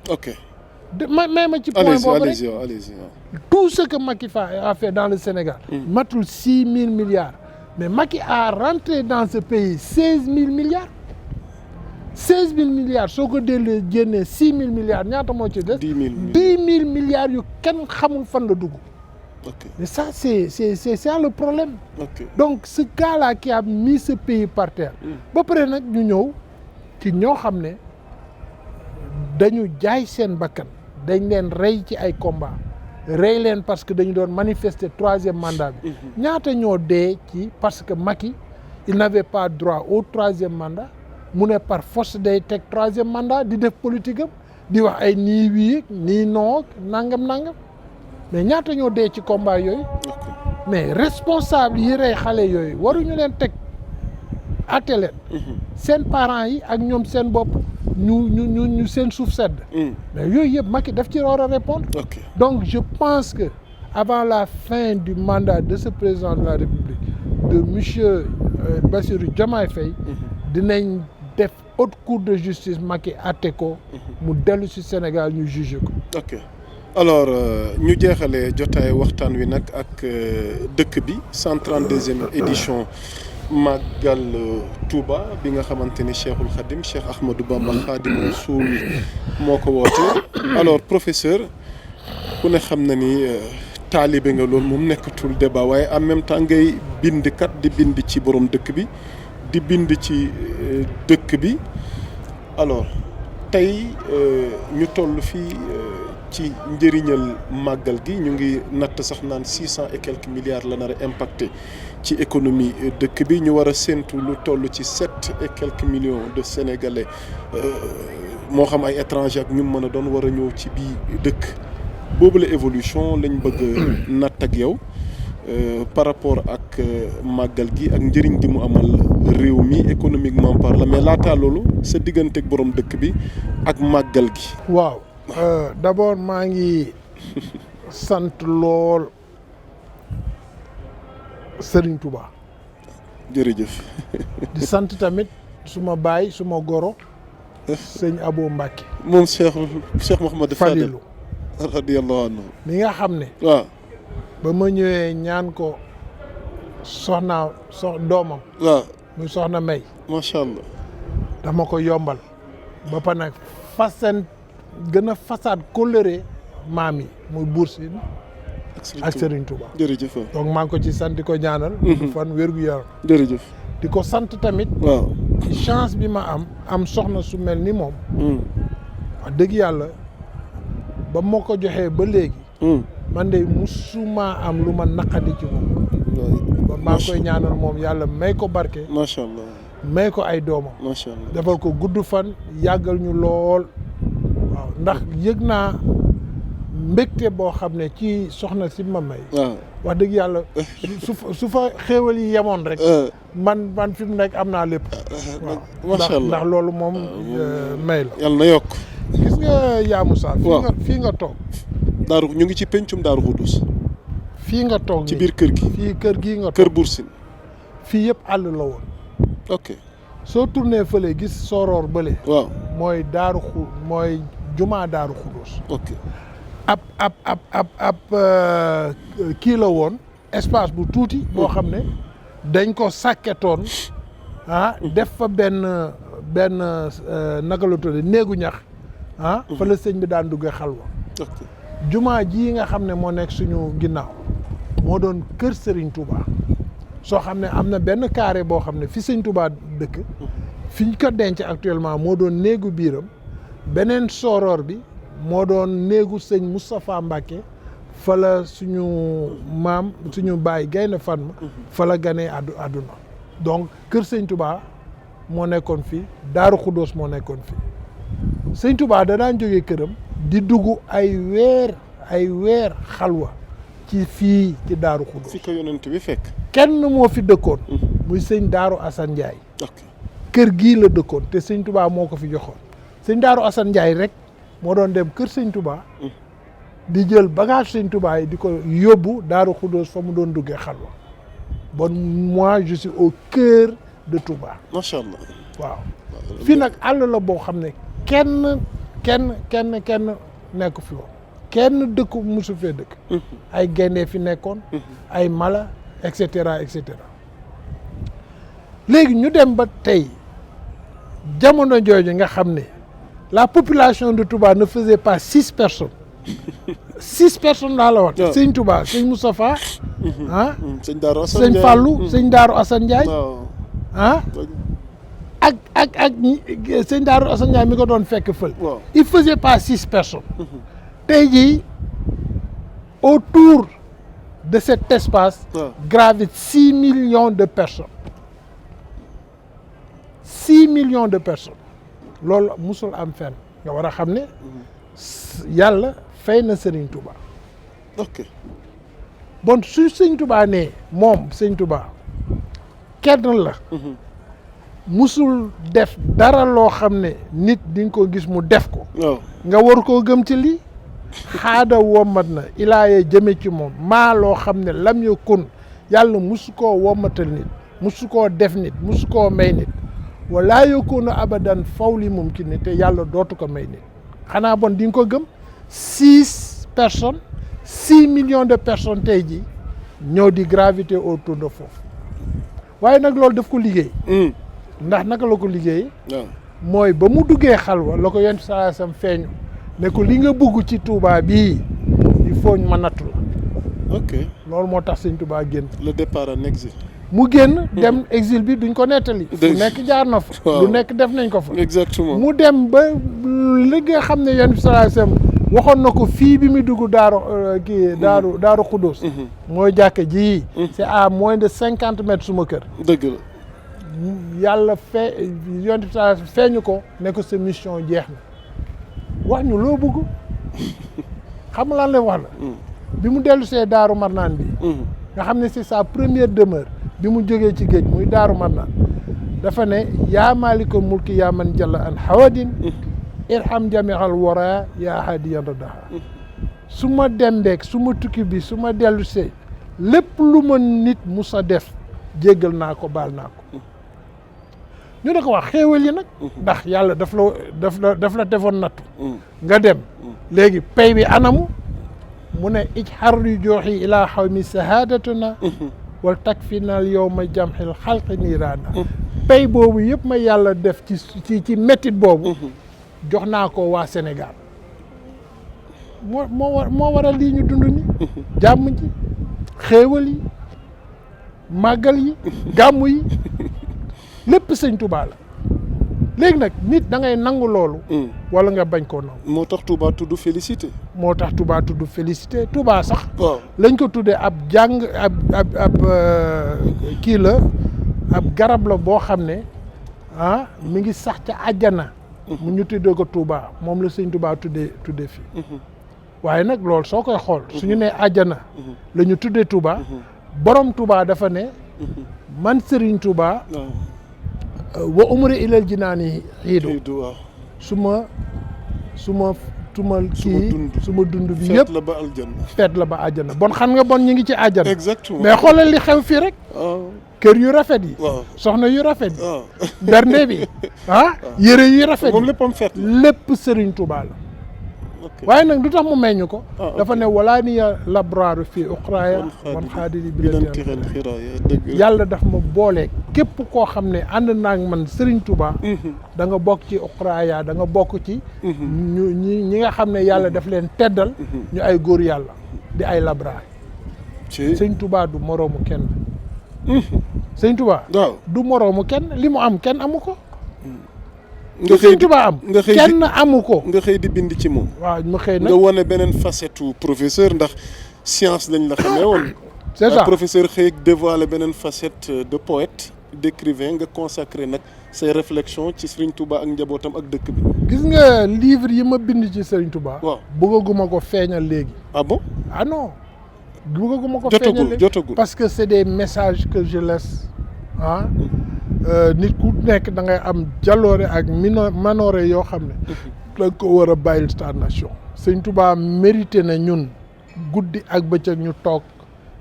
may ma ci point boobu rek tout ce que Macky a fait dans le Sénégal matul 6 000 milliards mais Macky a rentré dans ce pays 16 000 milliards 16 000 milliards soo ko dellee génnee 6 000 milliards ñaata moo ci des 10 000 milliards yu kenn xamul fan la dugg mais ça c'est ça le problème donc ce gars-là qui a mis ce pays par terre ba pare nag ñu ñëw ci ñoo xam ne dañu jaay seen bakkan dañ leen rey ci ay combat rey leen parce que dañu doon manifester 3e mandat bi ñaata ñoo dee ci parce que Macky il n'avait pas droit au 3e mandat mu ne par force day teg 3e mandat di def politique am di wax ay nii wii nii non nangam mais ñaata ñoo dee ci combat yooyu mais responsable yi rey xale yooyu waruñu leen teg àtte leen seen parents yi ak ñoom seen bopp ñu seen suuf sedd mais yooyu yëpp Macky daf ci war a répondre donc je pense que avant la fin du mandat de ce président de la République de monsieur Bassirou Diomaye Faye dinañ def haute cour de justice Macky àtte ko mu dellu ci Sénégal ñu juger ko alors ñu jeexalee jotaay waxtaan wi nag ak dëkk bi 132e édition Magal Touba bi nga xamante ni Cheikhul Khadim Cheikh Ahmadou Bamba Khadim Rasoul moo ko woote alors professeur ku ne xam na ni taalibe nga loolu moom nekkatul débat waaye en même temps ngay bind kat di bind ci borom dëkk bi di bind ci dëkk bi alors tey ñu toll fii ci njëriñal màggal gi ñu ngi natt sax naan 600 et quelques milliards la nar a impacté ci économie dëkk bi ñu war a séntu lu toll ci 7 et quelques millions de sénégalais moo xam ay étrangers ak ñu mën a doon war a ñëw ci bii dëkk boobu la évolution lañ bëgg natt ak yow par rapport ak màggal gi ak njëriñ gi mu amal réew mi économiquement parlant mais laataa loolu sa diggante ak borom dëkk bi ak màggal gi. waaw d'abord maa ngi sant lool Serigne Touba. jërëjëf. di sant tamit suma baay suma goro sëñ Abo Mbacke. moom Cheikh Mouhamadou Fadel radiyallahu anhu mi nga xam ne. waaw. ba ma ñëwee ñaan ko doomam. waaw muy soxna May. macha allah. dama ko yombal. ba pa nag gën a façade kóllëre maam yi muy Buur Sine ak Serigne Touba. jërëjëf. donc maa ngi ko ci sant di ko ñaanal. fan wér-gu-yaram. jërëjëf. di ko sant tamit. waaw ci chance bi ma am soxna su mel ni moom. wax dëgg yàlla ba ma ko joxee ba léegi. man de musuma am lu ma naqadi ci moom. ba maa koy ñaanal moom yàlla may ko barke. macha allah. may ko ay doomam. macha allah defal ko gudd fan yàggal ñu lool. waaw ndax yëg naa mbégte boo xam ne ci soxna si ma may. wax dëgg yàlla su fa xéewal yi yemoon rek. man fi mu nekk am naa lépp. waaw macha allah ndax loolu moom may la. yàlla na yokk. gis nga yaa Moussa. fii nga toog. daaru ñu ngi ci pencum Daaru Xudus. fii nga toog ci biir kër gi. fii kër gii nga toog kër Buur Sine. fii yëpp àll la woon. ok. soo tourné fële gis soroor bële. waaw mooy mooy jumaa Daaru Xudus. ok. ab kii la woon espace bu tuuti. boo xam ne dañ ko sàkketoon def fa benn naka la tuddee néegu ñax ah fa la sëñ bi daan duggee xalwa jumaa ji nga xam ne moo nekk suñu ginnaaw moo doon kër Serigne Touba soo xam ne am na benn carré boo xam ne fi sëñ Touba dëkk fi ñu ko denc actuellement moo doon néegu biiram beneen sooroor bi moo doon néegu sëñ Moustapha Mbacké fa la suñu maam suñu baay Gaynde Fatma fa la ganee àdduna donc kër sëñ Touba moo nekkoon fii Daaru Xuddoos moo nekkoon fii sëñ Touba da daan jógee këram di dugg ay weer xalwa ci fii ci Daaru Xuddoos fi ko yonent bi fekk kenn moo fi dëkkoon muy sëñ Daaru Assane Ndiaye kër gii la dëkkoon te sëñ Touba moo ko fi joxoon sëñ Daaru Assane Ndiaye rek moo doon dem kër sëñ Touba di jël bagage sëñ Touba yi di ko yóbbu Daaru Xuddoos fa mu doon duggee xalwa bon moi je suis au cœur de Touba. macha allah waaw fii nag àll la boo xam ne kenn nekk fi woon kenn dëkk musu fee dëkk ay gaynde fi nekkoon ay mala et cetera léegi ñu dem ba tey jamono jooju nga xam ne la population de Touba ne faisait pas 6 personnes 6 personnes laa la wax sëñ Touba sëñ Moustapha ah sëñ Fallou sëñ Daaru Assane Ndiaye ah ak sëñ Daaru Assane Ndiaye mi ko doon fekk fël il faisait pas 6 personnes tey jii autour de cet espace gravitent 6 millions de personnes 6 millions de personnes loolu musul am fenn nga war a xam ne yàlla fay na Serigne Touba ok bon su Serigne Touba ne moom Serigne Touba kenn la musul def dara loo xam ne nit di nga ko gis mu def ko nga war koo gëm ci lii xaada wommat na ilaaye jëme ci moom maa loo xam ne lam yo kun yàlla musu koo wommatal nit musu koo def nit musu koo may nit wala yakunu abadan fawli mumkin ne te yàlla dootu ko may nit xanaa bon di nga ko gëm 6 personnes 6 millions de personnes tey ji ñëw di gravité autour de foofu waaye nag loolu daf ko liggéey ndax naka la ko liggéey mooy ba mu duggee xalwa la ko yonent bi sallallahu alayhi wasallam feeñu ne ko li nga bugg ci Touba bii il faut ma nattu la ok loolu moo tax sëñ Touba génn le départ en exil mu génn dem exil bi duñ ko nettali fu nekk jaar na fa lu nekk def nañ ko fa exactement mu dem ba li nga xam ne yonent bi sallallahu alayhi wasallam waxoon na ko fii bi muy dugg daaru Xuddoos mooy jàkka ji c'est à moins de 50 mètres suma kër dëgg la yàlla yonent bi sallallahu alayhi wasallam feeñu ko ne ko sa mission jeex na wax ñu loo bëgg xam lan la wax la bi mu dellu see Daaru Marnaan bi nga xam ne c'est sa première demeure bi mu jógee ci géej muy Daaru Marnaan dafa ne yaa maalikal mulki yaa man jalla an hawadin irham jami'al wara yaa hadiyan radaha su ma dembeek su ma tukki bi su ma dellu see lépp lu ma nit musa def jéggal naa ko baal naa ko ñu ne ko wax xéewal yi nag ndax yàlla daf la defoon nattu nga dem léegi pay bi anamu mu ne ijhar yu jooxi ilaa xaw mi sahadatuna wal takfinal yow ma jamxil xalqi niiraana pay boobu yëpp ma yàlla def ci méttit boobu jox naa ko waa Sénégal moo waral lii ñu dund ni jàmm ji xéewal yi màggal yi gàmmu yi lépp sëñ Touba la léegi nag nit da ngay nangu loolu wala nga bañ koo nangu moo tax Touba tudd félicité moo tax Touba tudd félicité Touba sax lañ ko tuddee ab jàng ab kii la ab garab la boo xam ne mi ngi sax ca àjjana mu ñu tuddee ko Touba moom la sëñ Touba tuddee fii waaye nag loolu soo koy xool suñu nee àjjana la ñu tuddee Touba borom Touba dafa ne man Serigne Touba wa umri ilal jinaani xiidu suma dund bi yëpp feet la ba àjjana bon xam nga bon ñu ngi ci àjjana exactement mais xoolal li xew fii rek kër yu rafet yi soxna yu rafet yi bernde bi yére yu rafet yi moom léppam feet lépp Serigne Touba la waaye nag du tax mu meññ ko dafa ne walaa niya labraaru fii uqraaya wan xaadiri bi la yàlla daf ma booleeg képp koo xam ne ànd naa ak man Serigne Touba. da nga bokk ci Ukraaya da nga bokk ci. ñi nga xam ne yàlla daf leen teddal. ñu ay góor yàlla di ay labraar. Serigne Touba du moroomu kenn. Serigne Touba. waaw du moroomu kenn li mu am kenn amu ko. nga xëy Serigne Touba am nga xëy kenn amu ko. nga xëy di bind ci moom. waaw mu xëy nag nga wane beneen facette professeur ndax science lañ la xamee woon. c'est ça professeur xëy dévoilé beneen facette de poète d'écrivain nga consacré nag say réflexions ci Serigne Touba ak njabootam ak dëkk bi. gis nga livre yi ma bind ci Serigne Touba. waaw bëggaguma ko feeñal léegi. ah bon. ah non bëggaguma ko feeñal léegi jotagul parce que c'est des messages que je laisse ah. nit ku nekk da ngay am jaloore ak manoore yoo xam ne. da nga ko war a bàyyil sa nation. Serigne Touba mérité na ñun guddi ak bëccëg ñu toog.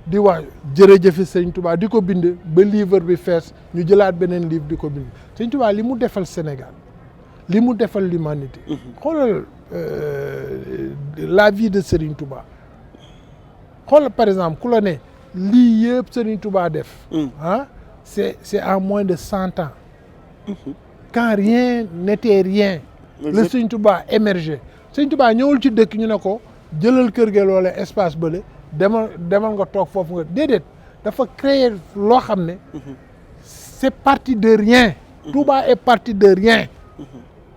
di wax jërëjëf Serigne Touba di ko bind ba livre bi fees ñu jëlaat beneen livre di ko bind Serigne Touba li mu defal Sénégal li mu defal l'humanité xoolal la vie de Serigne Touba xoolal par exemple ku la ne lii yëpp Serigne Touba def ah c'est en moins de 100 ans quand rien n'était rien le Serigne Touba émergé Serigne Touba ñëwul ci dëkk ñu ne ko jëlal kër ga loola espace bële demal nga toog foofu nga déedéet dafa créer loo xam ne c'est parti de rien. Touba est parti de rien.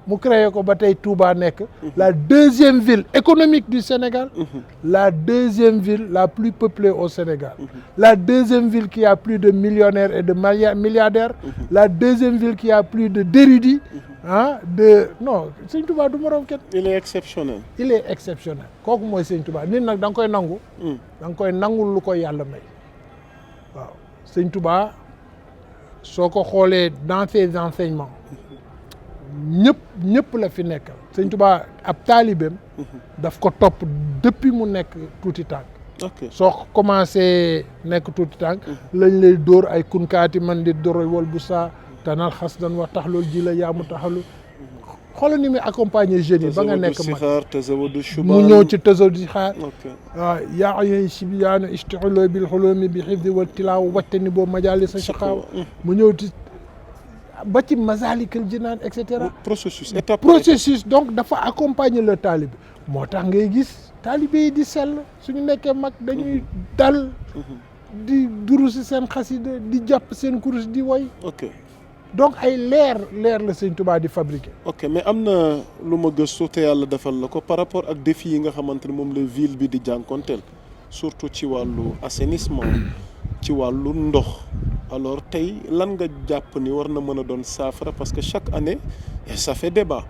mu créé ko ba tey Touba nekk la deuxième ville économique du Sénégal. la deuxième ville la plus peuplée au Sénégal. la deuxième ville qui a plus de millionnaires et de milliardaires. la deuxième ville qui a plus de d'érudits. non Serigne Touba du moroom kenn. il est exceptionnel. il est exceptionnel kooku mooy Serigne Touba nit nag da nga koy nangu. da nga koy nangul lu ko yàlla may. waaw Serigne Touba soo ko xoolee dans ses enseignements ñëpp la fi nekkal Serigne Touba ab taalibeem daf ko topp depuis mu nekk tuuti tànk. ok soo commencé nekk tuuti tànk. lañ lay dóor ay kunkaati man di doroy wal bu saa. tanal xas dan wax tax loolu ji la yaa mu taxalu xoolal ni muy accompagner jeunes yi ba nga nekk mag mu ñëw ci tësaw di xaar waaw yaa yoy sibiyaanu istixuloo bil xuloomi bi xifdi wal tilaaw wacte ni boobu majaali sa chaqaaw mu ñëw ci ba ci masalikal jinaan et cetera processus donc dafa accompagner le talibé moo tax ngay gis talibé yi di sell suñu nekkee mag dañuy dal di duru si seen xasida di jàpp seen kurus di woy donc ay leer la Serigne Touba di fabriquer. ok mais am na lu ma gëstu te yàlla defal la ko par rapport ak défis yi nga xamante ne moom la ville bi di jànkonteel surtout ci wàllu assainissement ci wàllu ndox alors tey lan nga jàpp ni war na mën a doon saafara parce que chaque année ça fait débat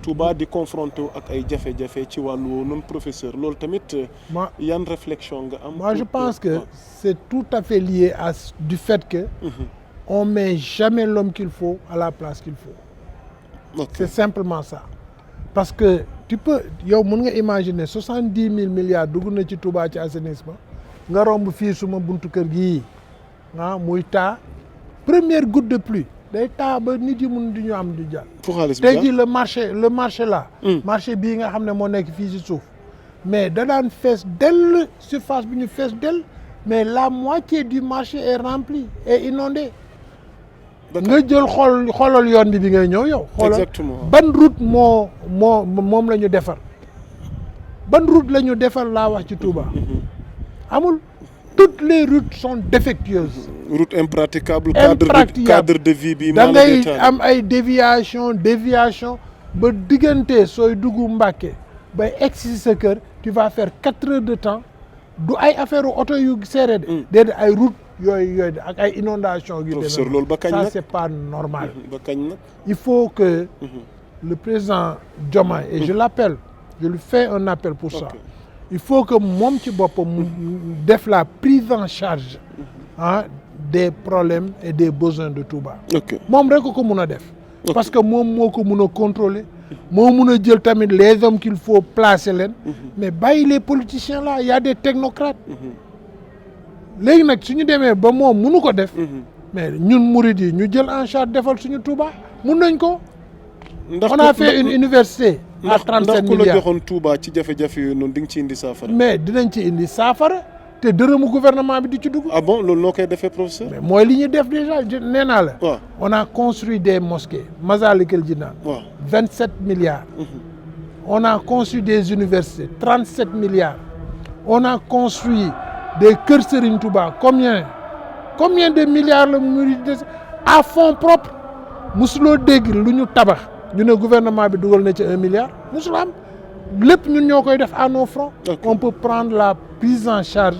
Touba di confronté wu ak ay jafe-jafe ci wàllu woowu noonu professeur loolu tamit. yan réflexion nga am. moi je pense que c'est tout à fait lié à du fait que. on met jamais l'homme qu'il faut à la place qu'il faut. C'est simplement ça. Parce que tu peux yow mën nga imaginer 70 000 milliards dugg na ci Touba ci assainissement nga romb fii suma buntu kër gii muy taa première goutte de pluie day taa ba nit yi mun di ñu am di jàll. tey jii le marché là. marché bii nga xam ne moo nekk fii ci suuf mais da daan fees dell surface bi ñu fees dell mais la moitié du marché est rempli et inondé. nga jël xoolal yoon bi ngay ñëw yow. exactement ban route moom la ñu defar ban route la ñu defar laa wax ci Touba. amul toutes les routes sont défectueuses. route impraticable. cadre de vie bi. da ngay am ay déviation ba diggante sooy dugg Mbàkke bay egsi sa kër tu vas faire 4 heures de temps du ay affaire oto yu seere de. déedéet ay route yooyu ak ay inondation yu professeur loolu ba kañ nag ça c'est pas normal. ba kañ nag il faut que le président Diomaye et je l'appelle je lui fais un appel pour ça. il faut que moom ci boppam mu def la prise en charge des problèmes et des besoins de Touba. moom rek ko mun a def. parce que moom moo ko mun a contrôler moo mun a jël tamit les hommes qu'il faut placer leen. mais bàyyi les politiciens là il y a des technocrates. léegi nag suñu demee ba moom munu ko def. mais ñun murid yi ñu jël en charge defal suñu Touba mun nañ ko. on a fait une université. à 37 milliards ndax ku la joxoon Touba ci jafe-jafe yooyu noonu di nga ci indi saafara. mais dinañ ci indi saafara te dërëmu gouvernement bi di ci dugg. ah bon loolu noo koy defee professeur. mais mooy li ñuy def déjà nee naa la. waaw on a construit des mosquées Massalikul Jinaan. waaw 27 milliards. On a construit des universités 37 milliards. On a construit des Kër Serigne Touba combien de milliards la murid à fonds propres musuloo dégg lu ñu tabax ñu ne gouvernement bi dugal na ci 1 milliard musul am lépp ñun ñoo koy def à nos fronts. Okay. On peut prendre la prise en charge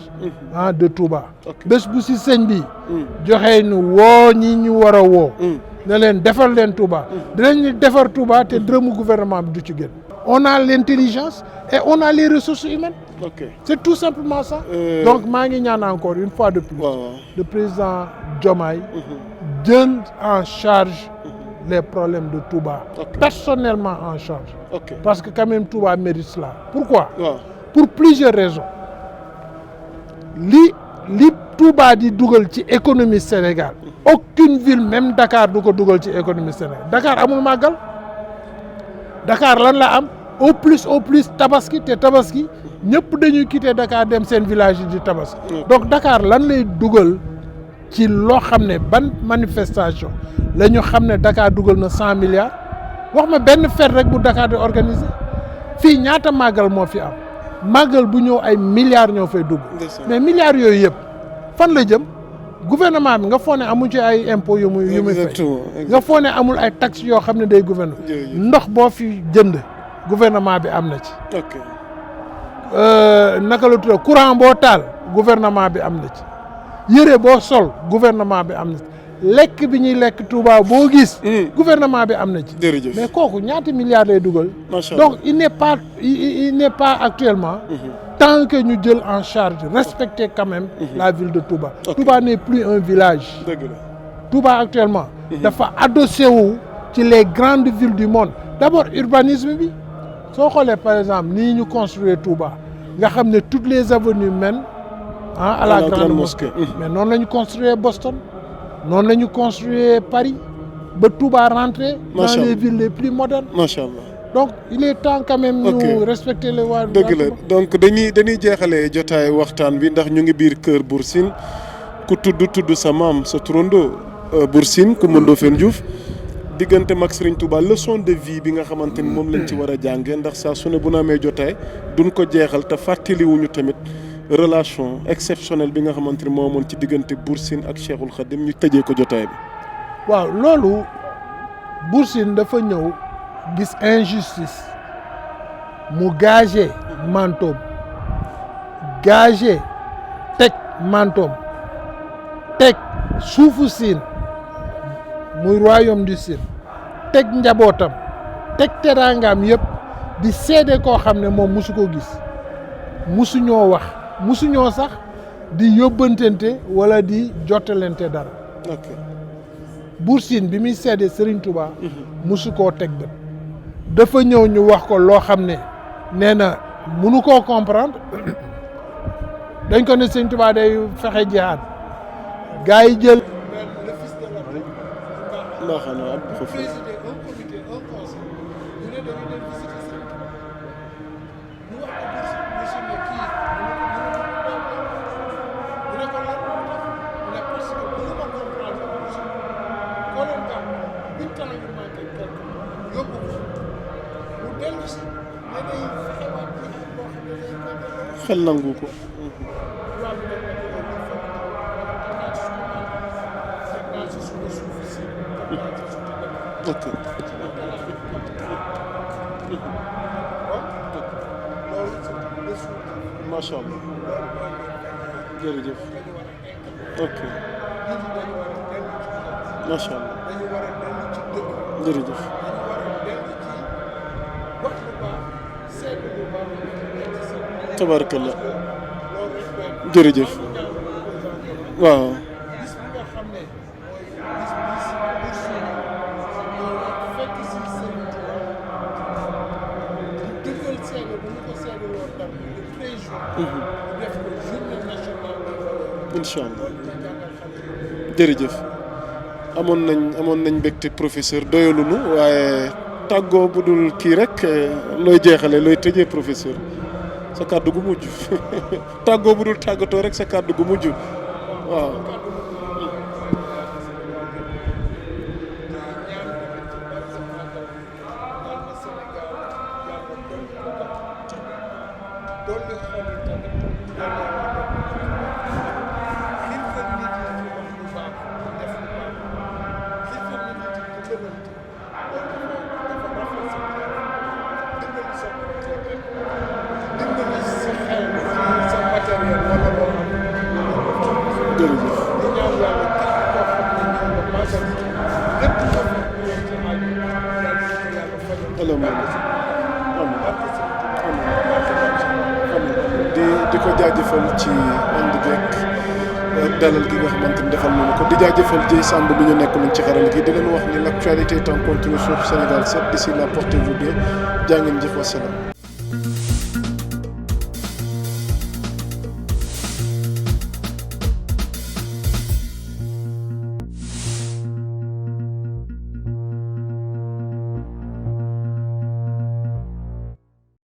de Touba. bés bu si sëñ bi joxee ñu woo ñi ñu war a woo. ne leen defal leen Touba. dinañ defar Touba te dërëmu gouvernement bi du ci gën. On a l'intelligence et on a les ressources humaines. ok C'est tout simplement ça. Donc maa ngi ñaan encore une fois de plus. Le président Diomaye jël en charge les problèmes de Touba. Personnellement en charge. Parce que quand même Touba mérite cela. Pourquoi? Pour plusieurs raisons. li Touba di dugal ci économie Sénégal aucune ville même Dakar du ko dugal ci économie Sénégal Dakar amul màggal Dakar lan la am au plus tabaski te tabaski ñëpp dañuy quitter Dakar dem seen village yi di tabaski. Donc Dakar lan lay dugal ci loo xam ne ban manifestation la ñu xam ne Dakar dugal na 100 milliards wax ma benn fête rek bu Dakar di organiser fii ñaata màggal moo fi am màggal bu ñëw ay milliards ñoo fay dugg. Mais milliards yooyu yëpp fan la jëm gouvernement bi nga foog ne amul ci ay impôts yu muy fay nga foog ne amul ay taxes yoo xam ne day gouvernement ndox boo fi jënd gouvernement bi am na ci. naka la tudd courant boo taal gouvernement bi am na ci yére boo sol gouvernement bi am na ci lekk bi ñuy lekk Touba boo gis. gouvernement bi am na ci. mais kooku ñaati milliards lay dugal. Donc il n'est pas actuellement. Tant que ñu jël en charge respecter quand même la ville de Touba. Touba n'est plus un village. Touba actuellement dafa adossé wu ci les grandes villes du monde. D'abord urbanisme bi soo xoolee par exemple nii ñu construire Touba nga xam ne toutes les avenues mènent à la grande mosquée. Mais noonu la ñu construire Boston noonu la ñu construire Paris ba Touba rentrer dans les villes les plus modernes. Machallah. Donc il est temps quand même ñu respecter les waa. dëgg la donc dañuy jeexalee jotaay waxtaan bi ndax ñu ngi biir kër Bour Sine ku tudd sa maam sa turando Bour Sine Coumba Ndoffène Diouf diggante mag Serigne Touba leçon de vie bi nga xamante ni moom lañ ci war a jàngee ndax saa su ne bu na amee jotaay duñ ko jeexal te fàttaliwuñu tamit relation exceptionnelle bi nga xamante ni moo amoon ci diggante Bour Sine ak Cheikhul Khadim ñu tëjee ko jotaay bi. waaw loolu Bour Sine dafa ñëw. gis injustice mu gagé mantoom teg mantoom teg suufu Sine muy royaume du Sine teg njabootam teg teraangaam yëpp di seede koo xam ne moom musu ko gis musuñoo wax musuñoo sax di yóbbantente wala di jottalante dara. Bour Sine bi muy seede Serigne Touba musu koo teg bët. dafa ñëw ñu wax ko loo xam ne nee na mënu koo comprendre dañ ko ne Sëñ Tuubaa day fexe jihaad gars yi jël le fils de l'État présider un comité un conseil ñu ne dañu leen visiter Sëñ Tuubaa ñu wax ko Bour Sine ne kii mu ne ko lan mu ne parce que mënu ma comprendre Bour Sine koo leen gàmm 8 ans yu manqué quelque yóbbu ko xel nangu ko. macha allah jërëjëf. ok macha allah jërëjëf. tabaarakallah jërëjëf waaw. bis bi nga xam ne mooy bis fekk si Serigne Touba di dëggal seede bu ñu ko seede woon tam le 13 juin. def ko journée nationale des valeurs. incha allah jërëjëf amoon nañ mbégte professeur doyalunu waaye tàggoo bu dul kii rek looy jeexale looy tëjee professeur. sa kàddu gu mujj tàggoo bu dul tàggatoo rek sa kàddu gu mujj waaw. di ko jaajëfal ci ànd geek dalal gi nga xamante ni defal nañu ko di jaajëfal Dieye Samb bi ñu nekk nañ ci xaral gi di leen wax ni l'actualité est en continu sur Sénégal 7 d'ici là portez-vous bien jaa ngeen jëf wasalaam.